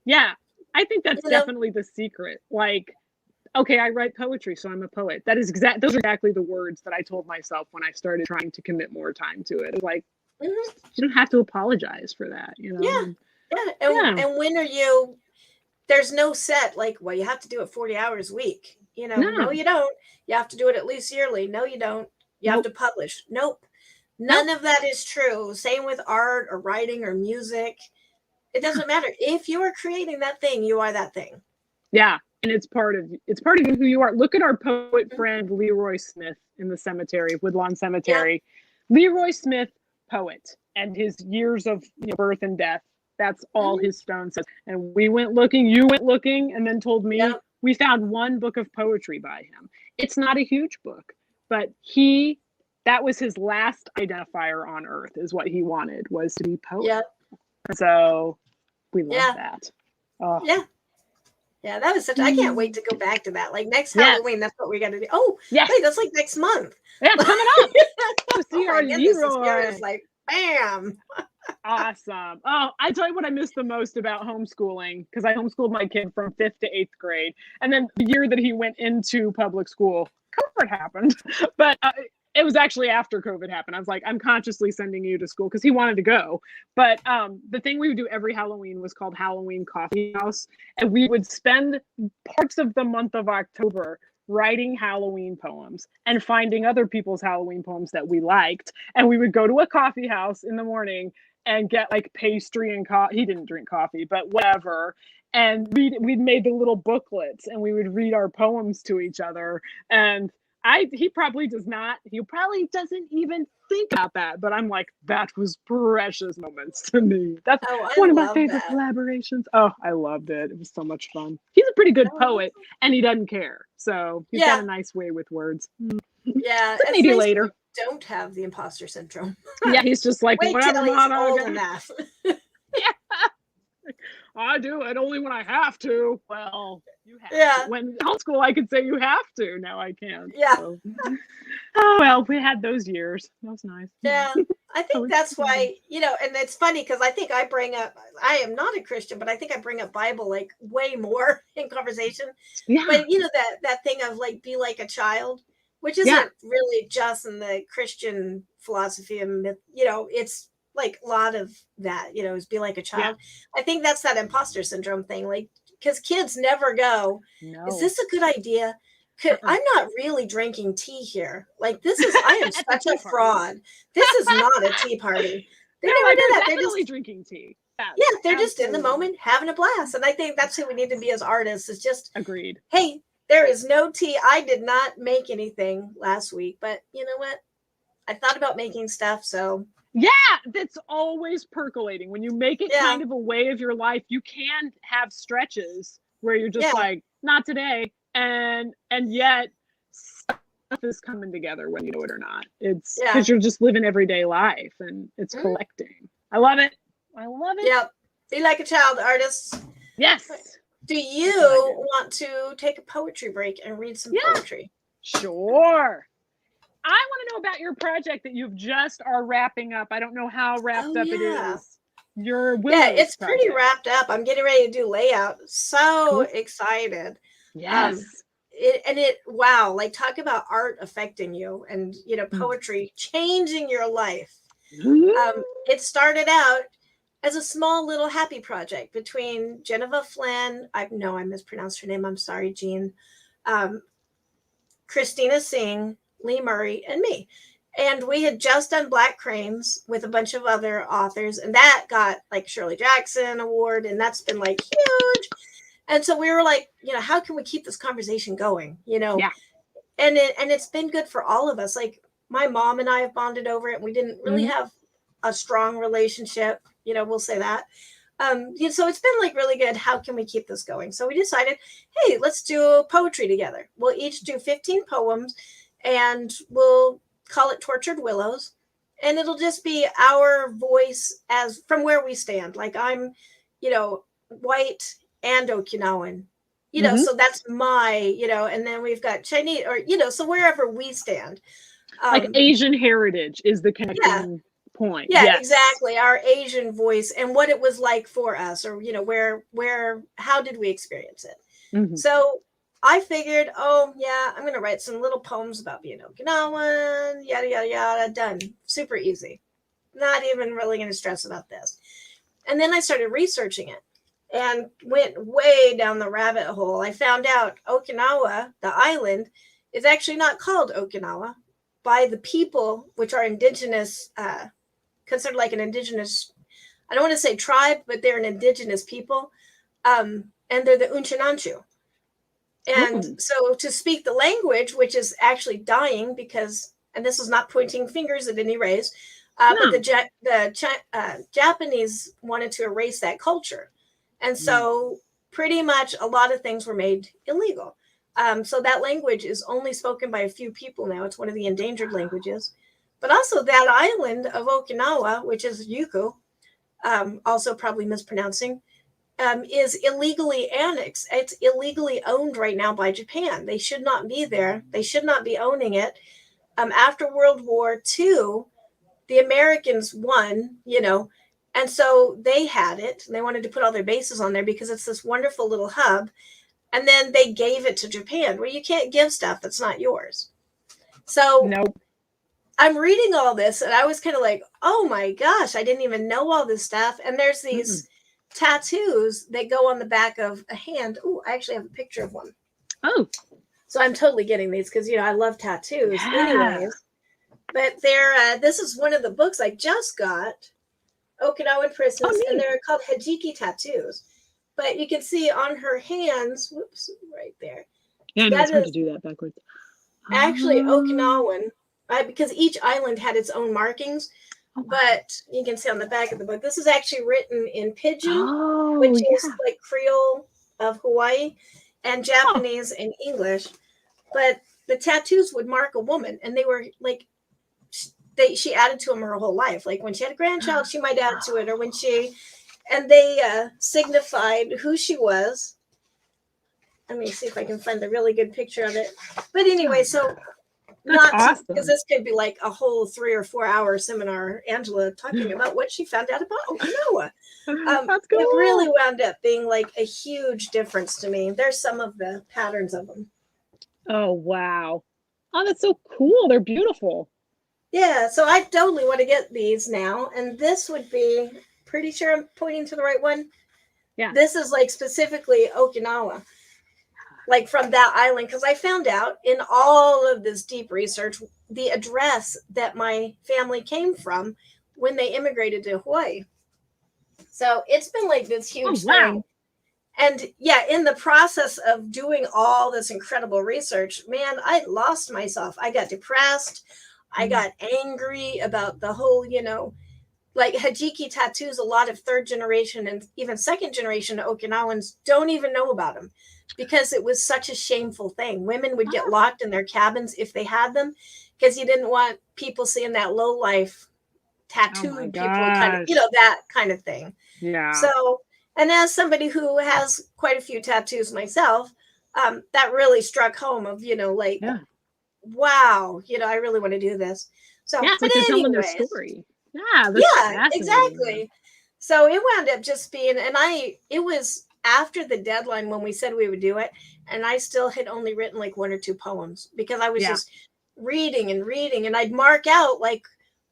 Yeah, I think that's definitely the secret. Like, okay, I write poetry, so I'm a poet. That is those are exactly the words that I told myself when I started trying to commit more time to it. It's like, you don't have to apologize for that, you know? And when are you, there's no set, like, well, you have to do it 40 hours a week. No, you don't. You have to do it at least yearly. No, you don't. You have to publish. Nope. None of that is true. Same with art or writing or music. It doesn't matter. If you are creating that thing, you are that thing. Yeah. And it's part of who you are. Look at our poet friend Leroy Smith in the cemetery, Woodlawn Cemetery. Yeah. Leroy Smith, poet, and his years of birth and death. That's all his stone says. And we went looking, you went looking, and then told me we found one book of poetry by him. It's not a huge book, but that was his last identifier on earth, is what he wanted, was to be poet. Yep. So we love that. Oh. Yeah. Yeah, that was I can't wait to go back to that. Like next Halloween, that's what we got to do. Oh, wait, that's like next month. Yeah, coming up. See our Leroy. Is like, bam. Awesome. Oh, I tell you what I miss the most about homeschooling, because I homeschooled my kid from 5th to 8th grade. And then the year that he went into public school, COVID happened. But it was actually after COVID happened. I was like, I'm consciously sending you to school because he wanted to go. But the thing we would do every Halloween was called Halloween Coffee House. And we would spend parts of the month of October writing Halloween poems and finding other people's Halloween poems that we liked. And we would go to a coffee house in the morning and get like pastry and coffee. He didn't drink coffee, but whatever. And we'd made the little booklets and we would read our poems to each other. And he probably doesn't even think about that, but I'm like, that was precious moments to me. That's one of my favorite collaborations. Oh, I loved it. It was so much fun. He's a pretty good poet and he doesn't care. So he's got a nice way with words. Yeah. Maybe nice later. Don't have the imposter syndrome. Yeah, he's just like, wait whatever, till he's old enough. Yeah. I do it only when I have to. Well, you have to. When homeschool, I could say you have to. Now I can't. Yeah. So. Oh, well, we had those years. That was nice. Yeah. I think that's why, and it's funny because I think I am not a Christian, but I think I bring up Bible like way more in conversation. Yeah. But that thing of like, be like a child, which isn't really just in the Christian philosophy and myth, it's like a lot of that, is be like a child. Yeah. I think that's that imposter syndrome thing. Like, because kids never go, is this a good idea? I'm not really drinking tea here. Like, I am such a fraud. This is not a tea party. They never do that. They're just drinking tea. Yeah, they're just in the moment having a blast. And I think that's who we need to be as artists, is just, agreed. Hey, there is no tea. I did not make anything last week, but you know what? I thought about making stuff, so. Yeah, that's always percolating. When you make it kind of a way of your life, you can have stretches where you're just like, not today. And yet stuff is coming together when you know it or not. It's because you're just living everyday life and it's collecting. I love it. Yep. Be like a child, artists. Yes. Do you want to take a poetry break and read some poetry? Sure. I want to know about your project that you've just are wrapping up. I don't know how wrapped up it is. Your Willows it's project. Pretty wrapped up. I'm getting ready to do layout. So excited. Yes. Wow, like talk about art affecting you and poetry changing your life. It started out as a small little happy project between Geneva Flynn, I mispronounced her name, I'm sorry, Jean, Christina Singh, Lee Murray, and me. And we had just done Black Cranes with a bunch of other authors, and that got like Shirley Jackson Award, and that's been like huge. And so we were like, how can we keep this conversation going? And it's been good for all of us. Like my mom and I have bonded over it. We didn't really have a strong relationship, we'll say that. So it's been like really good. How can we keep this going? So we decided, hey, let's do poetry together. We'll each do 15 poems and we'll call it Tortured Willows. And it'll just be our voice as from where we stand. Like I'm, white and Okinawan, so that's my, and then we've got Chinese or, so wherever we stand. Like Asian heritage is the connecting point. Yeah, exactly. Our Asian voice and what it was like for us, or, how did we experience it? Mm-hmm. So I figured, I'm going to write some little poems about being Okinawan, yada, yada, yada, done. Super easy. Not even really going to stress about this. And then I started researching it. and went way down the rabbit hole. I found out Okinawa, the island, is actually not called Okinawa by the people, which are indigenous, considered like an indigenous, I don't want to say tribe, but they're an indigenous people. And they're the Unchinanchu. And so to speak the language, which is actually dying because, and this is not pointing fingers at any race, but the Japanese wanted to erase that culture. And so pretty much a lot of things were made illegal. So that language is only spoken by a few people now. It's one of the endangered languages. But also that island of Okinawa, which is Yuriko, also probably mispronouncing, is illegally annexed. It's illegally owned right now by Japan. They should not be there. They should not be owning it. After World War II, the Americans won, and so they had it. And they wanted to put all their bases on there because it's this wonderful little hub. And then they gave it to Japan, where you can't give stuff that's not yours. So I'm reading all this, and I was kind of like, oh my gosh, I didn't even know all this stuff. And there's these tattoos that go on the back of a hand. Oh, I actually have a picture of one. Oh. So I'm totally getting these because, I love tattoos anyways. But this is one of the books I just got, Okinawan Prisoners, and they're called Hajiki tattoos. But you can see on her hands, whoops, right there. Yeah, no, it's hard to do that backwards. Actually, Okinawan, because each island had its own markings. But you can see on the back of the book, this is actually written in Pidgin, which is like Creole of Hawaii, and Japanese and English. But the tattoos would mark a woman, and they were like, she added to them her whole life. Like when she had a grandchild, she might add to it, or and they signified who she was. Let me see if I can find a really good picture of it. But anyway, so awesome. Because this could be like a whole 3 or 4 hour seminar, Angela talking about what she found out about Okinawa. That's cool. It really wound up being like a huge difference to me. There's some of the patterns of them. Oh, wow. Oh, that's so cool. They're beautiful. Yeah, so I totally want to get these now. And this would be, pretty sure I'm pointing to the right one. Yeah. This is like specifically Okinawa, like from that island. Because I found out in all of this deep research, the address that my family came from when they immigrated to Hawaii. So it's been like this huge thing. And yeah, in the process of doing all this incredible research, man, I lost myself. I got depressed. I got angry about the whole, like Hajiki tattoos. A lot of third generation and even second generation Okinawans don't even know about them because it was such a shameful thing. Women would get locked in their cabins if they had them because you didn't want people seeing that low life tattooed people, kind of, that kind of thing. Yeah. So, and as somebody who has quite a few tattoos myself, that really struck home of, wow, I really want to do this. So, yeah, but they're telling their story. Yeah, exactly. So it wound up just being, and it was after the deadline when we said we would do it, and I still had only written like 1 or 2 poems because I was just reading, and I'd mark out like,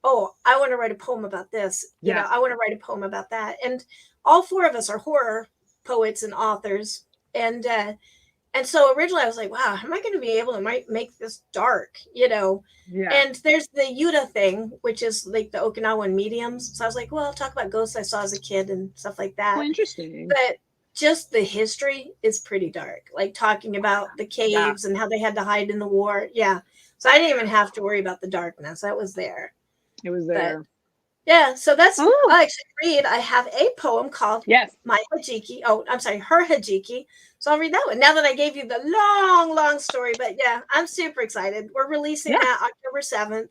oh, I want to write a poem about this. I want to write a poem about that. And all 4 of us are horror poets and authors. And so originally I was like, wow, am I going to be able to make this dark, Yeah. And there's the Yuta thing, which is like the Okinawan mediums. So I was like, well, I'll talk about ghosts I saw as a kid and stuff like that. Oh, interesting. But just the history is pretty dark, like talking about the caves and how they had to hide in the war. Yeah. So I didn't even have to worry about the darkness. That was there. It was there. But, yeah, so that's I'll actually read. I have a poem called My Hajiki. Oh, I'm sorry, Her Hajiki. So I'll read that one. Now that I gave you the long, long story, but yeah, I'm super excited. We're releasing that October 7th.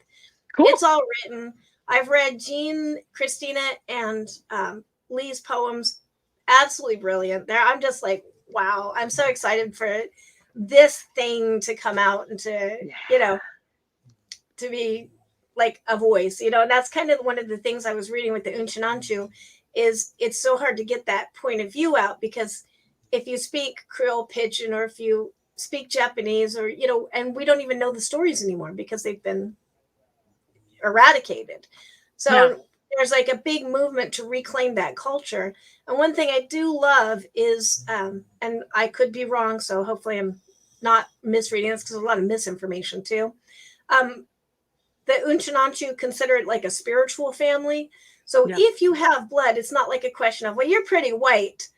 Cool. It's all written. I've read Jean, Christina, and Lee's poems. Absolutely brilliant. I'm just like, wow, I'm so excited for this thing to come out and to, to be like a voice, and that's kind of one of the things I was reading with the Unchinanchu is it's so hard to get that point of view out because if you speak Creole Pidgin or if you speak Japanese or, and we don't even know the stories anymore because they've been eradicated. So there's like a big movement to reclaim that culture. And one thing I do love is, and I could be wrong, so hopefully I'm not misreading this because there's a lot of misinformation too. The Unchinanchu consider it like a spiritual family. So if you have blood, it's not like a question of, well, you're pretty white,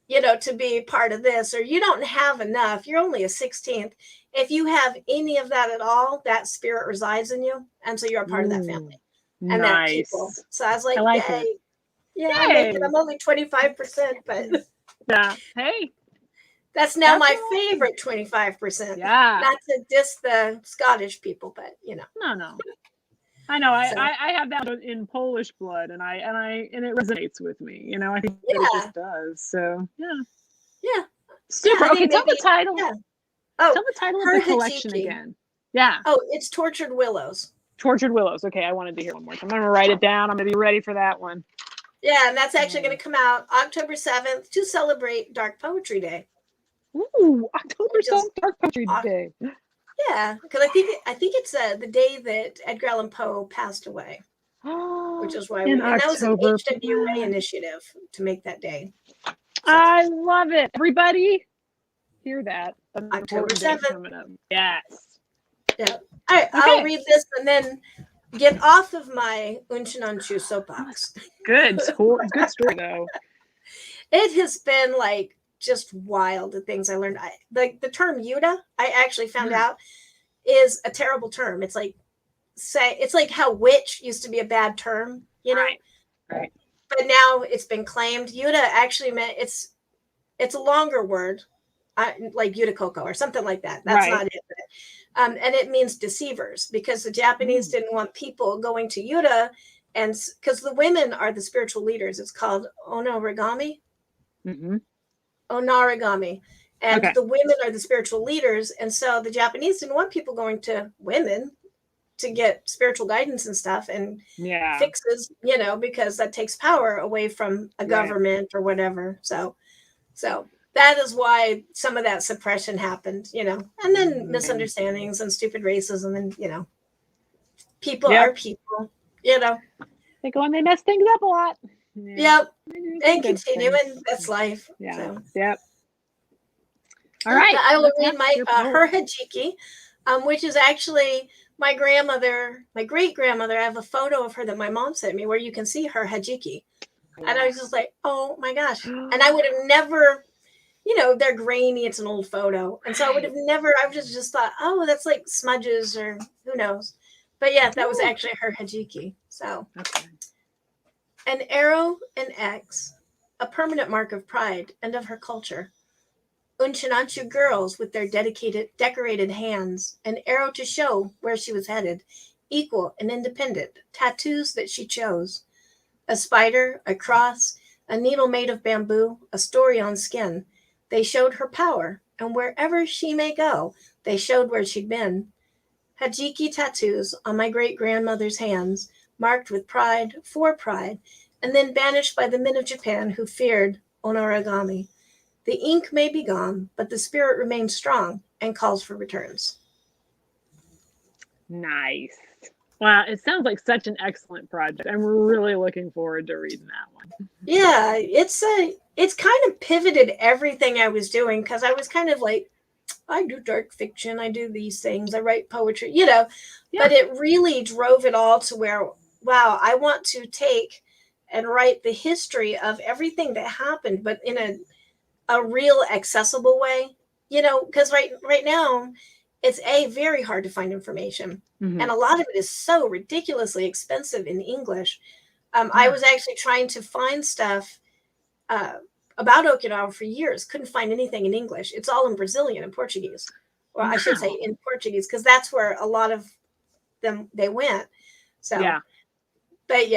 to be part of this, or you don't have enough. You're only a 16th. If you have any of that at all, that spirit resides in you. And so you're a part of that family. And that people. So I was like, yay. It. Yeah, I'm only 25%, but yeah. Hey. That's my favorite 25%. Yeah. Not to diss the Scottish people, but No. I know. I have that in Polish blood, and it resonates with me. I think that it just does. So yeah. Super. Okay, tell the title. Yeah. Oh, tell the title of the collection again. Yeah. Oh, it's Tortured Willows. Tortured Willows. Okay, I wanted to hear one more time. I'm gonna write it down. I'm gonna be ready for that one. Yeah, and that's actually going to come out October 7th to celebrate Dark Poetry Day. Ooh, October 7th, Dark Poetry Day. Yeah, because I think it's the day that Edgar Allan Poe passed away, which is why and that was an HWA initiative to make that day. So. I love it. Everybody, hear that? October 7th. Yes. Yeah. All right, okay. I'll read this and then get off of my Unchinanchu soapbox. Good story though. It has been like just wild, the things I learned. The term Yuta, I actually found out, is a terrible term. It's like how witch used to be a bad term, Right. But now it's been claimed. Yuta actually meant it's a longer word, like Yutakoko or something like that. That's not it. But, and it means deceivers, because the Japanese didn't want people going to Yuta, and because the women are the spiritual leaders. It's called onorigami. Mm-hmm. Onarigami. And the women are the spiritual leaders. And so the Japanese didn't want people going to women to get spiritual guidance and stuff and fixes, because that takes power away from a government or whatever. So that is why some of that suppression happened, and then misunderstandings and stupid racism and, people are people, They go and they mess things up a lot. Yep. And continue, and that's life. Yeah. So. Yep. All right. I will read my her hajiki, which is actually my great grandmother. I have a photo of her that my mom sent me where you can see her hajiki. And I was just like, oh my gosh. And I would have never, they're grainy. It's an old photo. And so I would have never, I would just thought, oh, that's like smudges or who knows. But yeah, that was actually her hajiki. So an arrow, an X, a permanent mark of pride and of her culture. Unchinanchu girls with their decorated hands, an arrow to show where she was headed, equal and independent, tattoos that she chose. A spider, a cross, a needle made of bamboo, a story on skin. They showed her power, and wherever she may go, they showed where she'd been. Hajiki tattoos on my great-grandmother's hands, marked with pride, for pride, and then banished by the men of Japan who feared onorigami. The ink may be gone, but the spirit remains strong and calls for returns. Nice. Wow, it sounds like such an excellent project. I'm really looking forward to reading that one. Yeah, it's kind of pivoted everything I was doing, because I was kind of like, I do dark fiction, I do these things, I write poetry, but it really drove it all to where, wow, I want to take and write the history of everything that happened, but in a real accessible way, because right now it's very hard to find information, and a lot of it is so ridiculously expensive in English. I was actually trying to find stuff about Okinawa for years, couldn't find anything in English. It's all in Brazilian and Portuguese, or I should say in Portuguese, because that's where a lot of them they went. So but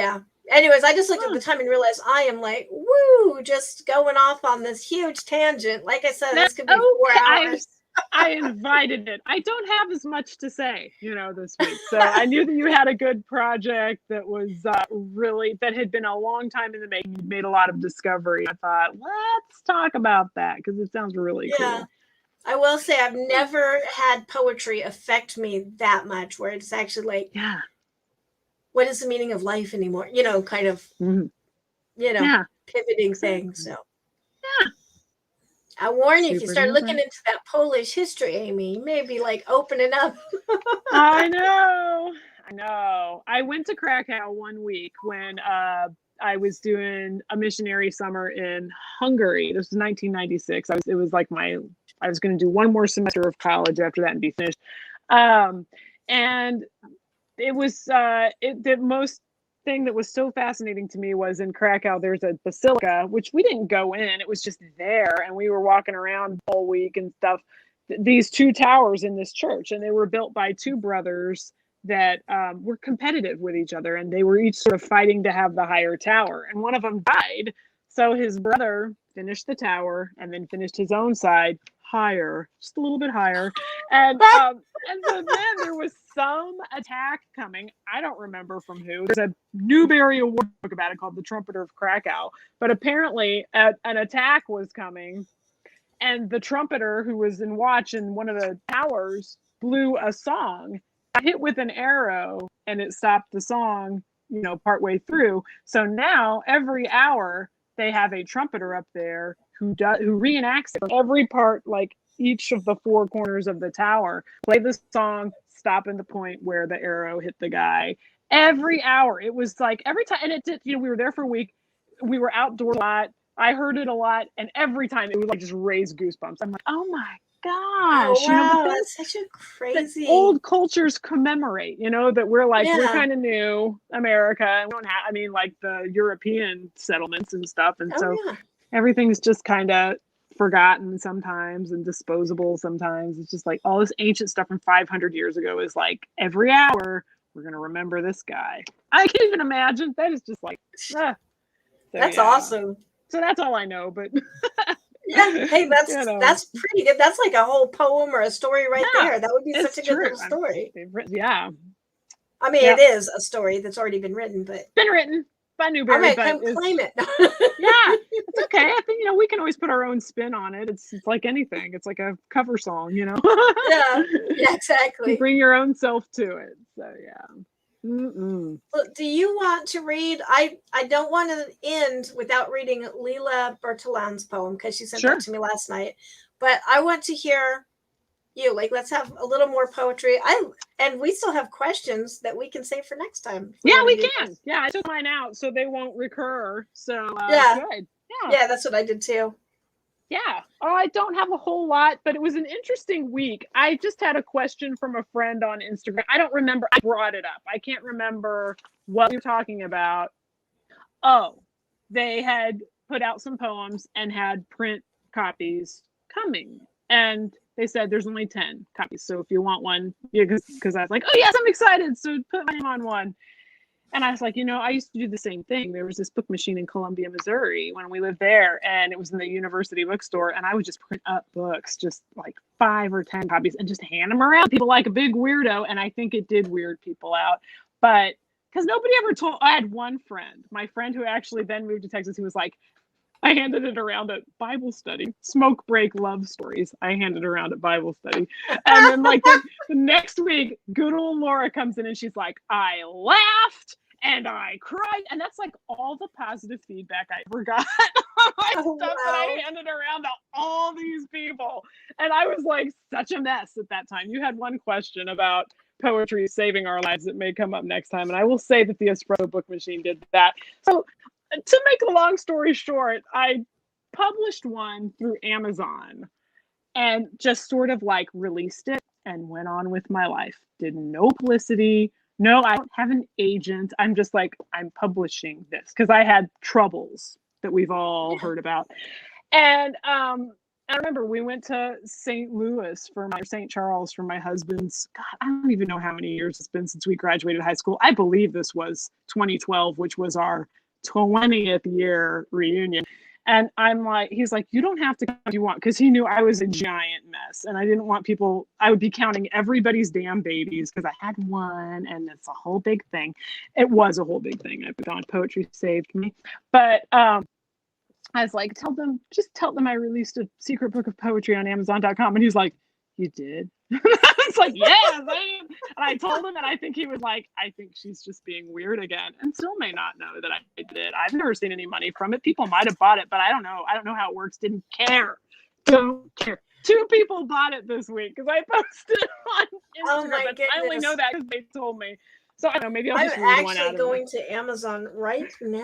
anyways, I just looked at the time and realized I am like, woo, just going off on this huge tangent. Like I said, this could be 4 hours. I invited it. I don't have as much to say, this week. So I knew that you had a good project that was that had been a long time in the making. You made a lot of discovery. I thought, let's talk about that, because it sounds really cool. I will say I've never had poetry affect me that much, where it's actually like, what is the meaning of life anymore? You know, kind of, you know, Yeah. pivoting thing. So Yeah. I warn you, if you Super start duper. looking into that Polish history, Amy, you may be like opening up. I know. I went to Krakow one week when I was doing a missionary summer in Hungary. This was 1996. I was going to do one more semester of college after that and be finished. And it was the most thing that was so fascinating to me was in Krakow there's a basilica, which we didn't go in, it was just there, and we were walking around all week and stuff. These two towers in this church, and they were built by two brothers that were competitive with each other, and they were each sort of fighting to have the higher tower, and one of them died, so his brother finished the tower and then finished his own side higher, just a little bit higher. And so then there was some attack coming. I don't remember from who. There's a Newbery Award book about it called The Trumpeter of Krakow. But apparently an attack was coming. And the trumpeter who was in watch in one of the towers blew a song, got hit with an arrow, and it stopped the song, you know, partway through. So now every hour they have a trumpeter up there who reenacts it from every part, like each of the four corners of the tower, play the song, stop in the point where the arrow hit the guy. Every hour. It was like every time, and it did, you know, we were there for a week. We were outdoor a lot. I heard it a lot, and every time it would like just raise goosebumps. I'm like, oh my gosh. Oh, wow, you know, that's such a crazy old cultures commemorate, you know, that we're like, we're Yeah. kind of new America, and we don't have, I mean, like the European settlements and stuff, and everything's just kind of forgotten sometimes and disposable sometimes. It's just like all this ancient stuff from 500 years ago is like every hour we're gonna remember this guy. I can't even imagine. That is just like that's awesome. So that's all I know, but yeah, hey, that's you know. that's pretty good. That's like a whole poem or a story right there. That would be such a good little story. Yeah. I mean, it is a story that's already been written, but been written by Newbery. I might come claim it. Yeah, it's okay. I think, you know, we can always put our own spin on it. It's like anything. It's like a cover song, you know. yeah, exactly. You bring your own self to it. So yeah. Look, do you want to read? I don't want to end without reading Leela Bertalan's poem because she sent that to me last night. But I want to hear you. Like, let's have a little more poetry. And we still have questions that we can save for next time. Yeah, we can. This. Yeah, I took mine out so they won't recur. So good. Yeah, that's what I did too. Yeah. Oh, I don't have a whole lot, but it was an interesting week. I just had a question from a friend on Instagram. I don't remember. I brought it up. I can't remember what we were talking about. Oh, they had put out some poems and had print copies coming. And they said there's only 10 copies. So if you want one, because I was like, oh, yes, I'm excited. So put my name on one. And I was like, you know, I used to do the same thing. There was this book machine in Columbia, Missouri when we lived there, and it was in the university bookstore. And I would just print up books, just like 5 or 10 copies, and just hand them around. People like a big weirdo. And I think it did weird people out. But because nobody ever told, I had one friend, my friend who actually then moved to Texas, who was like, I handed it around at Bible study. Smoke break love stories. I handed around at Bible study. And then like the next week, good old Laura comes in and she's like, I laughed and I cried. And that's like all the positive feedback I ever got on my stuff that I handed around to all these people. And I was like such a mess at that time. You had one question about poetry saving our lives that may come up next time. And I will say that the Espresso Book Machine did that. So to make a long story short, I published one through Amazon and just sort of like released it and went on with my life. Did no publicity. No, I don't have an agent. I'm just like, I'm publishing this because I had troubles that we've all heard about. And I remember we went to St. Louis St. Charles for my husband's, God, I don't even know how many years it's been since we graduated high school. I believe this was 2012, which was our 20th year reunion. And I'm like, he's like, you don't have to come if you want, because he knew I was a giant mess and I didn't want people, I would be counting everybody's damn babies because I had one and it's a whole big thing. It was a whole big thing. I put on Poetry Saved Me. But I was like, just tell them I released a secret book of poetry on Amazon.com. And he's like, you did? It's like, yes, I told him, and I think he was like, I think she's just being weird again, and still may not know that I did it. I've never seen any money from it. People might have bought it, but I don't know. I don't know how it works. Didn't care. Don't care. 2 people bought it this week because I posted it on Instagram. Oh my goodness. I only know that because they told me. So I don't know. Maybe I'll I'm just read one out actually of going it. to Amazon right now.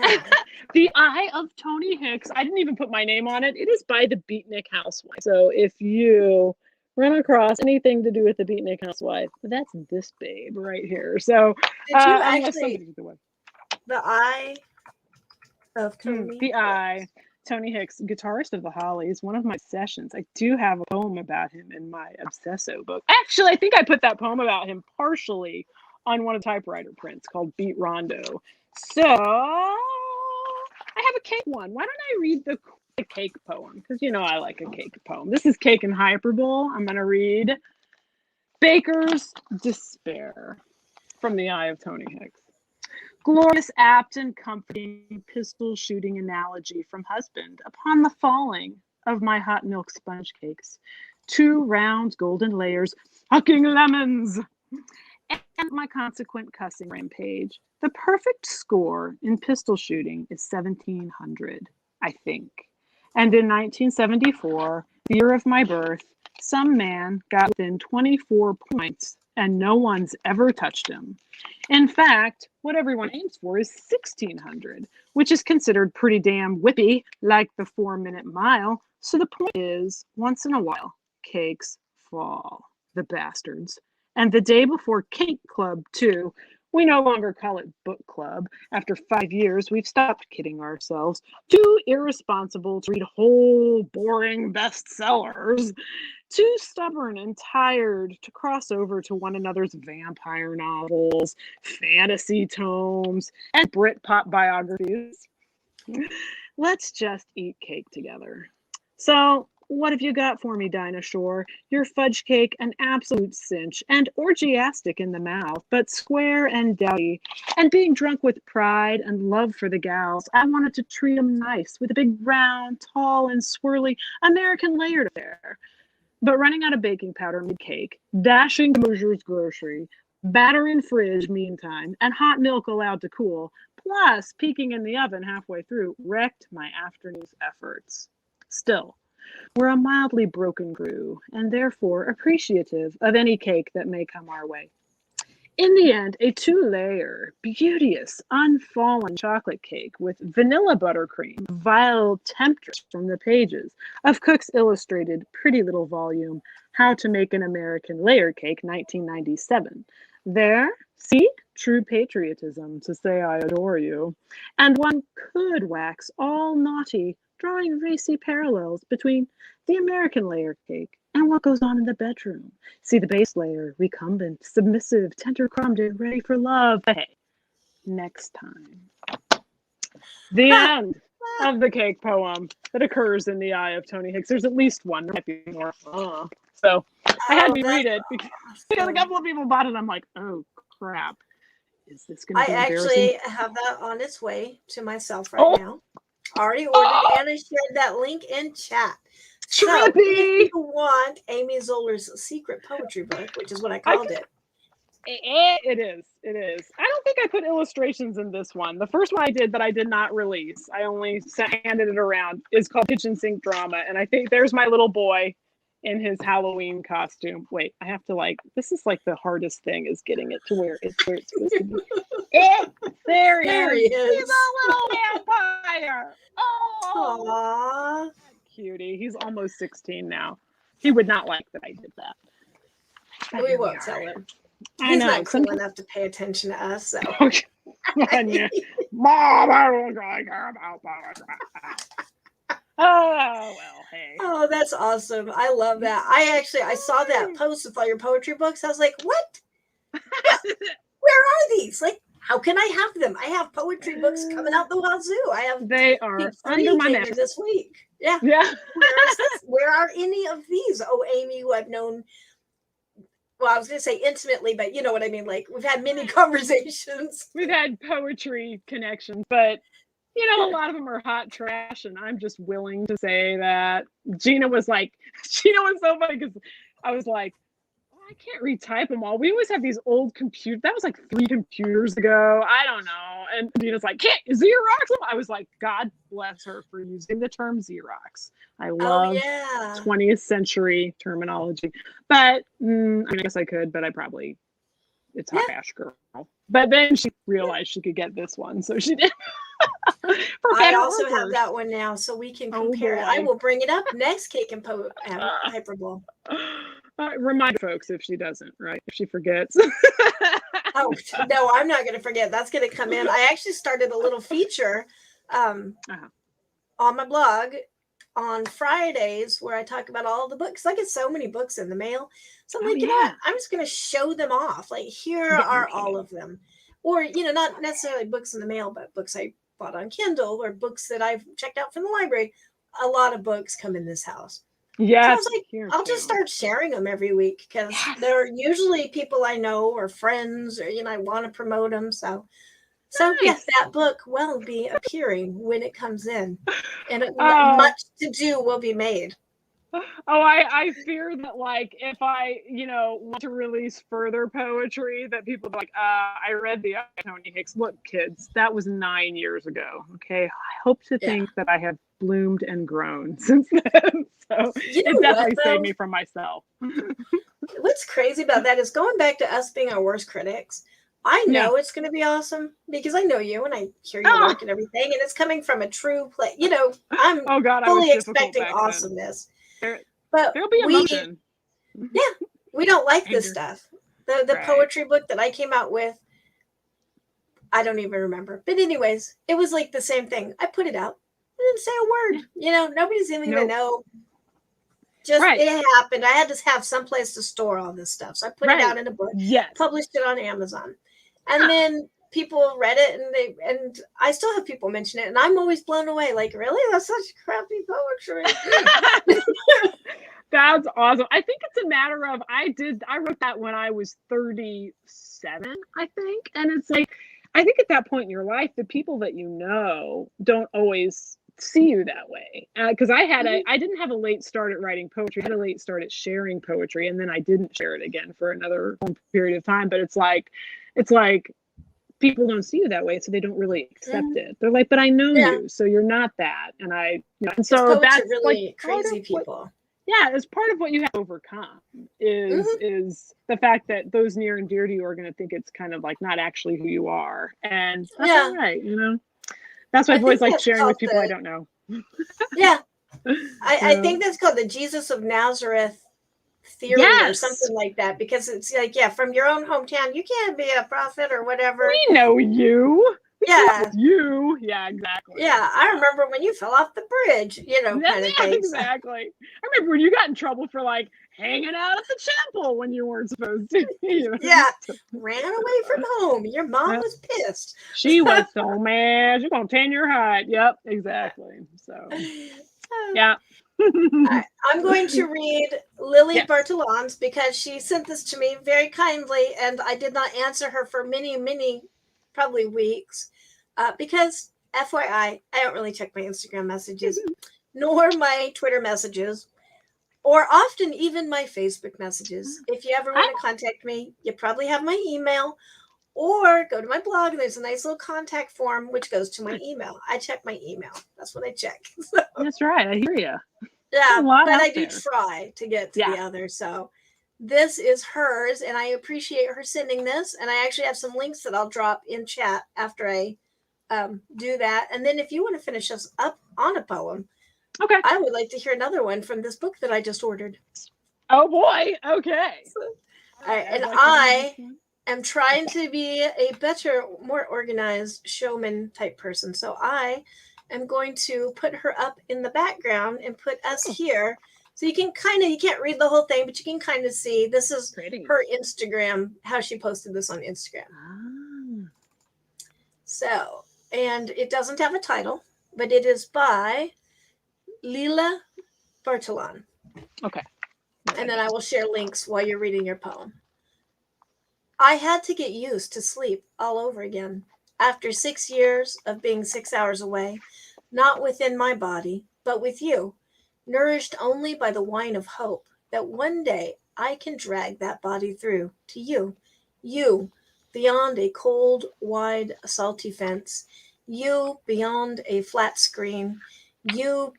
The Eye of Tony Hicks. I didn't even put my name on it. It is by the Beatnik Housewife. So if you run across anything to do with the Beatnik Housewife, that's this babe right here. So Did you actually the Eye of Tony? The Eye. Tony Hicks, guitarist of the Hollies, one of my sessions. I do have a poem about him in my Obsesso book. Actually, I think I put that poem about him partially on one of the typewriter prints called Beat Rondo. So I have a cake one. Why don't I read the cake poem? Because you know I like a cake poem. This is Cake and Hyperbull. I'm going to read Baker's Despair from the Eye of Tony Hicks. Glorious, apt, and comforting pistol shooting analogy from husband upon the falling of my hot milk sponge cakes. 2 round golden layers, hucking lemons, and my consequent cussing rampage. The perfect score in pistol shooting is 1700, I think. And in 1974, the year of my birth, some man got within 24 points and no one's ever touched him. In fact, what everyone aims for is 1600, which is considered pretty damn whippy, like the 4-minute mile. So the point is, once in a while, cakes fall, the bastards. And the day before Cake Club, too. We no longer call it book club. After 5 years, we've stopped kidding ourselves. Too irresponsible to read whole, boring bestsellers. Too stubborn and tired to cross over to one another's vampire novels, fantasy tomes, and Britpop biographies. Let's just eat cake together. So, what have you got for me, Dinah Shore? Your fudge cake, an absolute cinch, and orgiastic in the mouth, but square and dowdy, and being drunk with pride and love for the gals. I wanted to treat 'em nice, with a big, round, tall, and swirly American layered affair. But running out of baking powder mid-cake, dashing to Mosher's grocery, battering fridge meantime, and hot milk allowed to cool, plus peeking in the oven halfway through, wrecked my afternoon's efforts. Still, we're a mildly broken crew, and therefore appreciative of any cake that may come our way. In the end, a 2-layer, beauteous, unfallen chocolate cake with vanilla buttercream, vile temptress from the pages of Cook's illustrated pretty little volume, How to Make an American Layer Cake, 1997. There, see? True patriotism to say I adore you. And one could wax all naughty, drawing racy parallels between the American layer cake and what goes on in the bedroom. See the base layer, recumbent, submissive, tender-crumbed, and ready for love. But hey, next time. The end of the cake poem that occurs in the Eye of Tony Hicks. There's at least one. There might be more. So I had to read it because a couple of people bought it. I'm like, oh, crap. Is this going to be embarrassing? I actually have that on its way to myself right now. Already ordered, and I shared that link in chat. So if you want Amy Zoellers' secret poetry book, which is what I called it. It is. I don't think I put illustrations in this one. The first one I did that I did not release, I only handed it around, is called Kitchen Sink Drama. And I think there's my little boy in his Halloween costume. Wait, I have to this is the hardest thing is getting it to where it's supposed to be. There he is. He's a little vampire. Oh, aww. Cutie. He's almost 16 now. He would not like that I did that. But we won't tell him. He's not cool enough to pay attention to us. So. Mom, I don't care about poetry. Oh, well, hey. Oh, that's awesome. I love that. I saw that post with all your poetry books. I was like, what? Where are these? How can I have them? I have poetry books coming out the wazoo. They are under my mattress this week. Yeah. Where are any of these? Oh, Amy, who I've known, well, I was going to say intimately, but you know what I mean? We've had many conversations. We've had poetry connections, but a lot of them are hot trash, and I'm just willing to say that. Gina was so funny because I was like, I can't retype them all. We always have these old computers. That was like 3 computers ago. I don't know. And Dina's like, can't Xerox them? I was like, God bless her for using the term Xerox. I love 20th century terminology. But I guess I could, but it's half-ass girl. But then she realized she could get this one, so she did. I also have that one now, so we can compare it. I will bring it up next Cake and Hyperbull. Remind folks if she doesn't, right? If she forgets. Oh, no, I'm not going to forget. That's going to come in. I actually started a little feature on my blog on Fridays where I talk about all the books. I get so many books in the mail. So I'm like, you know what? I'm just going to show them off. Like, here are all of them. Or, not necessarily books in the mail, but books I bought on Kindle or books that I've checked out from the library. A lot of books come in this house. Yeah. So I was like, I'll just start sharing them every week because they're usually people I know or friends or, I want to promote them. So yes, that book will be appearing when it comes in and much to do will be made. I fear that if I, want to release further poetry that people are like, I read the Tony Hicks. Look, kids, that was 9 years ago. Okay. I hope to think that I have bloomed and grown since then. So it definitely saved me from myself. What's crazy about that is going back to us being our worst critics. I know it's going to be awesome because I know you and I hear your work and everything. And it's coming from a true place. I'm fully expecting awesomeness. But there'll be emotion. We don't like this stuff. The poetry book that I came out with, I don't even remember. But anyways, it was like the same thing. I put it out. I didn't say a word. Nobody's even going to know. Just it happened. I had to have some place to store all this stuff. So I put it out in a book, published it on Amazon. And then people read it and I still have people mention it. And I'm always blown away. Like, really? That's such crappy poetry. That's awesome. I think it's a matter of I wrote that when I was 37, I think. And it's like, I think at that point in your life, the people that you know don't always see you that way. Because I didn't have a late start at writing poetry. I had a late start at sharing poetry. And then I didn't share it again for another period of time. But it's like people don't see you that way, so they don't really accept it. They're like, but I know you, so you're not that. And and so that's really crazy people. It's part of what you have to overcome is the fact that those near and dear to you are going to think it's kind of like not actually who you are. And that's all right, That's why I've always liked sharing with people I don't know. I think that's called the Jesus of Nazareth theory or something like that, because it's like, from your own hometown, you can't be a prophet or whatever. We know you. You. Yeah, exactly. Yeah, I remember when you fell off the bridge, kind of thing. Exactly. I remember when you got in trouble for hanging out at the chapel when you weren't supposed to. Ran away from home. Your mom was pissed. She was so mad. She's gonna tan your hide. Yep, exactly. So yeah. Right. I'm going to read Lily Bartolon's because she sent this to me very kindly, and I did not answer her for many, probably weeks, because FYI, I don't really check my Instagram messages, nor my Twitter messages, or often even my Facebook messages. If you ever want to contact me, you probably have my email, or go to my blog. There's a nice little contact form which goes to my email. I check my email. That's what I check. So, that's right. I hear you. Yeah, but I do try to get to the other. So this is hers, and I appreciate her sending this. And I actually have some links that I'll drop in chat after I do that. And then if you want to finish us up on a poem, I would like to hear another one from this book that I just ordered. Oh boy. Okay. I am trying to be a better, more organized showman type person. So I am going to put her up in the background and put us here. So you can't read the whole thing, but you can kind of see this is her Instagram, how she posted this on Instagram. So, and it doesn't have a title, but it is by Lila Bartolon. Okay. And then I will share links while you're reading your poem. I had to get used to sleep all over again. After 6 years of being 6 hours away, not within my body, but with you, nourished only by the wine of hope that one day I can drag that body through to you. You, beyond a cold, wide, salty fence. You, beyond a flat screen. You,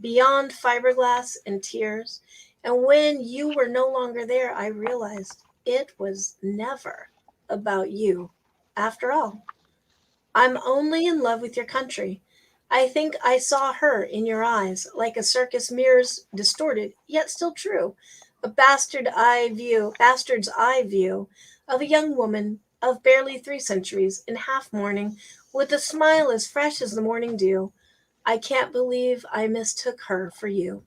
beyond fiberglass and tears. And when you were no longer there, I realized it was never about you. After all, I'm only in love with your country. I think I saw her in your eyes, like a circus mirror's distorted, yet still true. A bastard's eye view of a young woman of barely 3 centuries in half mourning, with a smile as fresh as the morning dew. I can't believe I mistook her for you.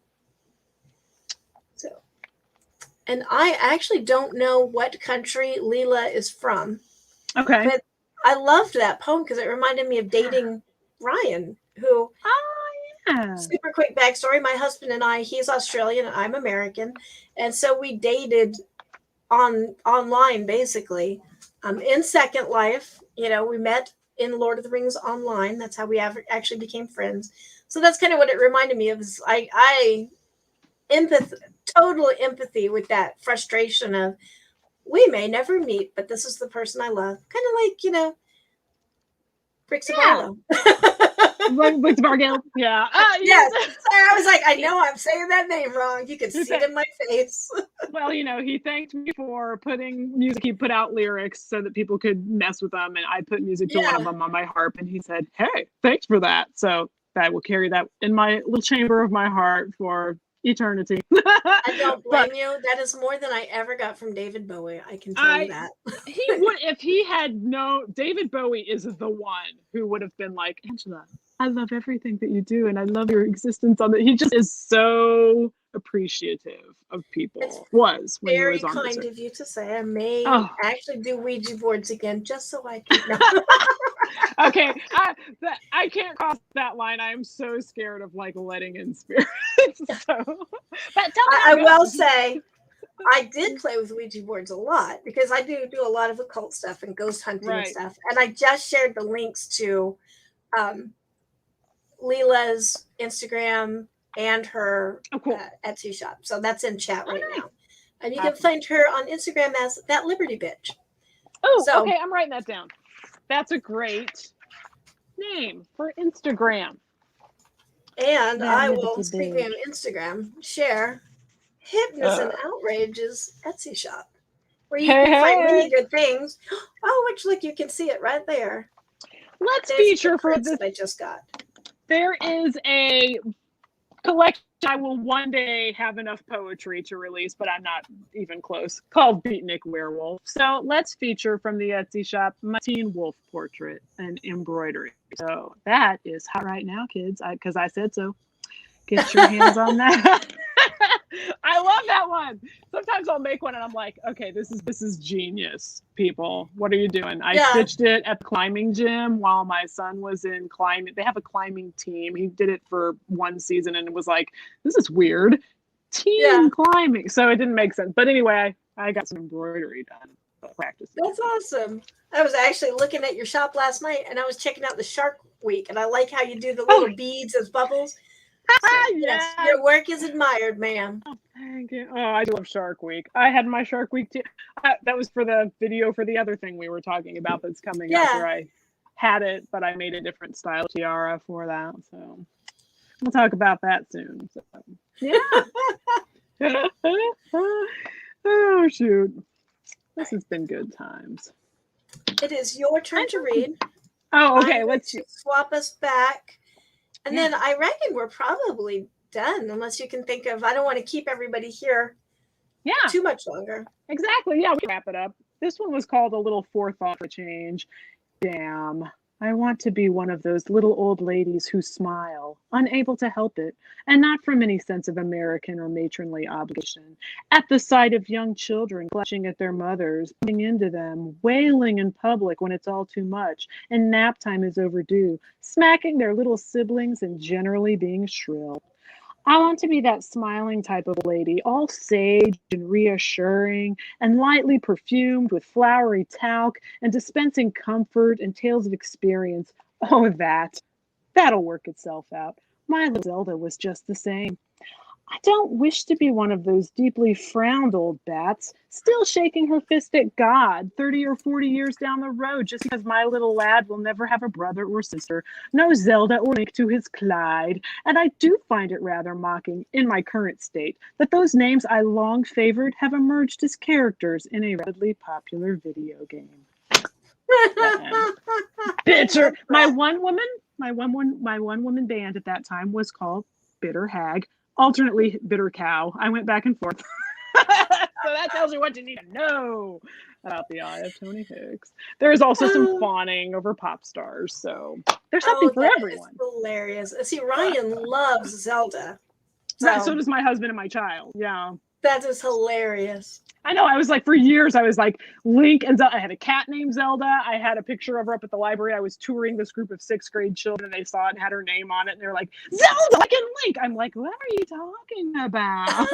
So, and I actually don't know what country Leela is from. Okay. But I loved that poem because it reminded me of dating Ryan, who, Yeah. super quick backstory, my husband and I, he's Australian and I'm American. And so we dated online basically. In Second Life, we met in Lord of the Rings online. That's how we actually became friends. So that's kind of what it reminded me of. Is I total empathy with that frustration of we may never meet, but this is the person I love. Kind of like, Bricks of Barlow. Bricks of Barlow. Yeah. Yes. Sorry, I was like, I know I'm saying that name wrong. You can see it in my face. Well, he thanked me for putting music. He put out lyrics so that people could mess with them, and I put music to one of them on my harp, and he said, "Hey, thanks for that." So I will carry that in my little chamber of my heart for eternity. I don't blame you. That is more than I ever got from David Bowie. I can tell you that. He would, if he had David Bowie is the one who would have been like, Angela, I love everything that you do, and I love your existence on the. He just is so appreciative of people. It's when he very was on kind this of you to say. I may actually do Ouija boards again just so I can. No. Okay, I can't cross that line. I am so scared of letting in spirits. So, but I will say, I did play with Ouija boards a lot because I do a lot of occult stuff and ghost hunting and stuff. And I just shared the links to Leela's Instagram and her Etsy shop. So that's in chat right now. And you can find her on Instagram as That Liberty Bitch. Oh, okay. I'm writing that down. That's a great name for Instagram. And I will, speaking of Instagram, share Hypness and Outrage's Etsy shop, where you can find many good things. Oh, which look, you can see it right there. Let's feature for this. I just got. There is a collection I will one day have enough poetry to release, but I'm not even close, called Beatnik Werewolf. So let's feature from the Etsy shop my teen wolf portrait and embroidery. So that is hot right now, kids, because I said so. Get your hands on that. I love that one. Sometimes I'll make one and I'm like, okay, this is genius, people. What are you doing? I stitched it at the climbing gym while my son was in climbing. They have a climbing team. He did it for one season and it was like, this is weird. Team climbing. So it didn't make sense. But anyway, I got some embroidery done. Practice. That's awesome. I was actually looking at your shop last night and I was checking out the Shark Week and I like how you do the little beads as bubbles. So, yes, your work is admired, ma'am. Oh, thank you. Oh, I love Shark Week. I had my Shark Week too. That was for the video for the other thing we were talking about that's coming up where I had it, but I made a different style tiara for that. So we'll talk about that soon. So, yeah. Oh, shoot. This has been good times. It is your turn to read. Oh, okay. Let's swap us back. And then I reckon we're probably done, unless you can think of, I don't want to keep everybody here too much longer. Exactly. Yeah, we can wrap it up. This one was called A Little Forethought for Change. Damn. I want to be one of those little old ladies who smile, unable to help it, and not from any sense of American or matronly obligation, at the sight of young children clutching at their mothers, bumping into them, wailing in public when it's all too much, and nap time is overdue, smacking their little siblings and generally being shrill. I want to be that smiling type of lady, all sage and reassuring and lightly perfumed with flowery talc and dispensing comfort and tales of experience. Oh, that'll work itself out. My little Zelda was just the same. I don't wish to be one of those deeply frowned old bats, still shaking her fist at God 30 or 40 years down the road just because my little lad will never have a brother or sister, no Zelda or Link to his Clyde. And I do find it rather mocking, in my current state, that those names I long favored have emerged as characters in a rapidly popular video game. Bitter. My one woman band at that time was called Bitter Hag, alternately Bitter Cow. I went back and forth. So that tells you what you need to know about the Eye of Tony Hicks. There is also some fawning over pop stars, so there's something for everyone. Hilarious. See, Ryan loves Zelda. So does my husband and my child. Yeah. That is hilarious. I know. I was like, for years, I was like, Link and Zelda. I had a cat named Zelda. I had a picture of her up at the library. I was touring this group of 6th grade children. They saw it and had her name on it. And they were like, Zelda, like in Link. I'm like, what are you talking about?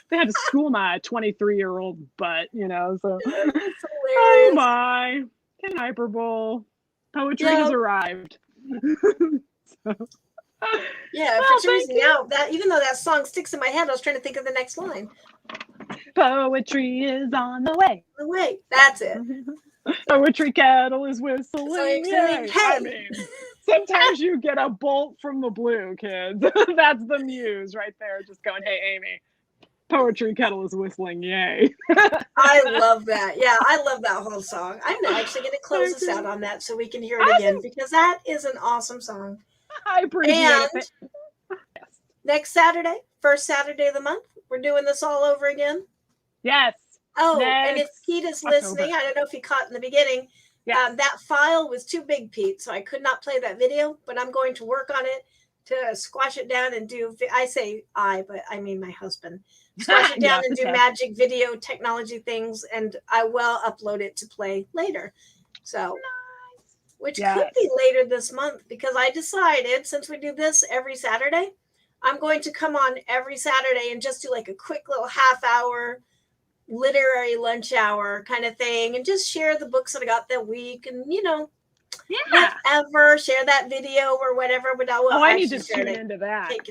They had to school my 23-year-old butt, So, oh my. Ken Hyperbull. Poetry has arrived. Yeah, for some reason now that even though that song sticks in my head, I was trying to think of the next line. Poetry is on the way. The way. That's it. Poetry kettle is whistling. Hey. I mean, sometimes you get a bolt from the blue, kids. That's the muse right there, just going, hey, Amy. Poetry kettle is whistling, yay. I love that. Yeah, I love that whole song. I'm actually going to close us out on that so we can hear it again because that is an awesome song. I appreciate it. Next Saturday, first Saturday of the month, we're doing this all over again. Yes. And if Pete is listening, I don't know if he caught in the beginning, that file was too big, Pete, so I could not play that video, but I'm going to work on it to squash it down and do, I say I, but I mean my husband, squash it down and do magic video technology things, and I will upload it to play later. So... which could be later this month because I decided since we do this every Saturday, I'm going to come on every Saturday and just do like a quick little half-hour literary lunch hour kind of thing and just share the books that I got that week and, whatever, share that video or whatever. But I need to tune into that. Cake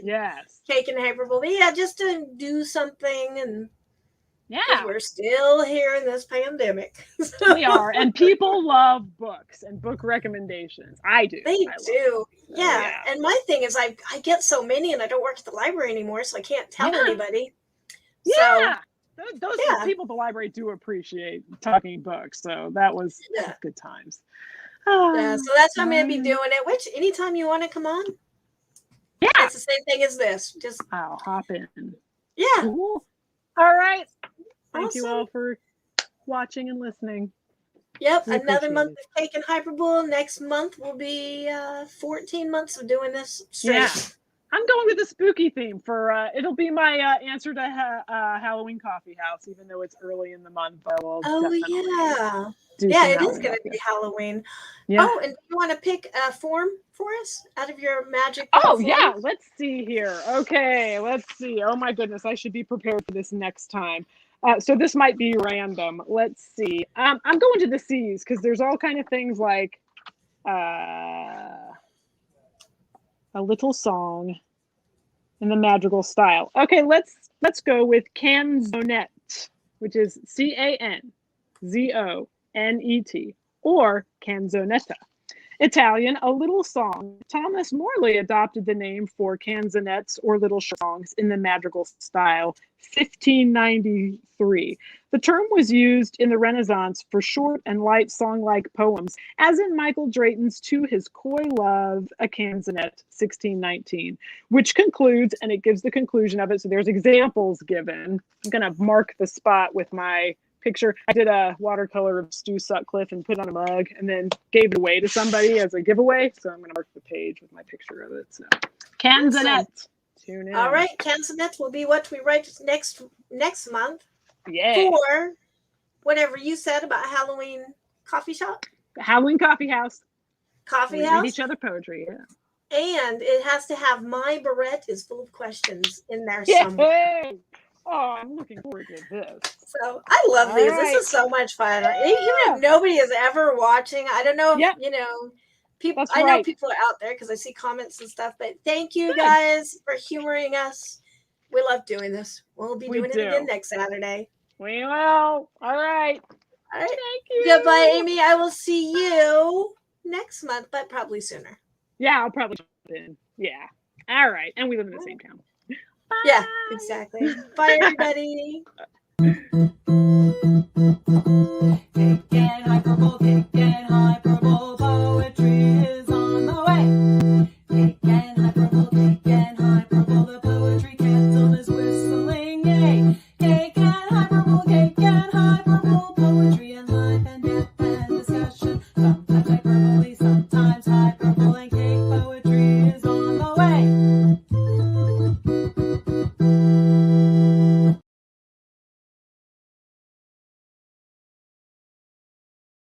and Hyperbull. But just to do something and... yeah, we're still here in this pandemic. We are, and people love books and book recommendations. I do. They do. Yeah. And my thing is, I get so many, and I don't work at the library anymore, so I can't tell anybody. Yeah, so, those people at the library do appreciate talking books. So that was good times. Yeah, so that's how I'm going to be doing it. Which anytime you want to come on, it's the same thing as this. Just I'll hop in. Yeah. Cool. All right. Thank you all for watching and listening. Yep, another month of Cake and Hyperbull. Next month will be 14 months of doing this straight. Yeah. I'm going with the spooky theme for it'll be my answer to Halloween Coffee House, even though it's early in the month. It is going to be Halloween. Yeah. Oh, and do you want to pick a form for us out of your magic? Let's see here. Okay, let's see. Oh my goodness, I should be prepared for this next time. So this might be random. Let's see. I'm going to the C's because there's all kind of things like a little song in the madrigal style. Okay, let's go with canzonette, which is CANZONET, or canzonetta. Italian, a little song. Thomas Morley adopted the name for canzonettes or little songs in the madrigal style, 1593. The term was used in the Renaissance for short and light song-like poems, as in Michael Drayton's To His Coy Love, a Canzonet, 1619, which concludes, and it gives the conclusion of it, so there's examples given. I'm going to mark the spot with my picture. I did a watercolor of Stu Sutcliffe and put on a mug and then gave it away to somebody as a giveaway. So I'm going to mark the page with my picture of it. So canzonet. Tune in. All right. Canzonet will be what we write next month. Yeah. For whatever you said about Halloween coffee shop. Halloween coffee house. Coffee house. Read each other poetry. Yeah. And it has to have my barrette is full of questions in there somewhere. Oh, I'm looking forward to this. So I love these. Right. This is so much fun. Even if nobody is ever watching, I don't know if, people. I know people are out there because I see comments and stuff. But thank you guys for humoring us. We love doing this. We'll be doing it again next Saturday. We will. All right. All right. Thank you. Goodbye, Amy. I will see you next month, but probably sooner. Yeah, I'll probably jump in. Yeah. All right. And we live in the same town. Bye. Yeah, exactly. Bye, everybody. Hyperbull, poetry is on the way.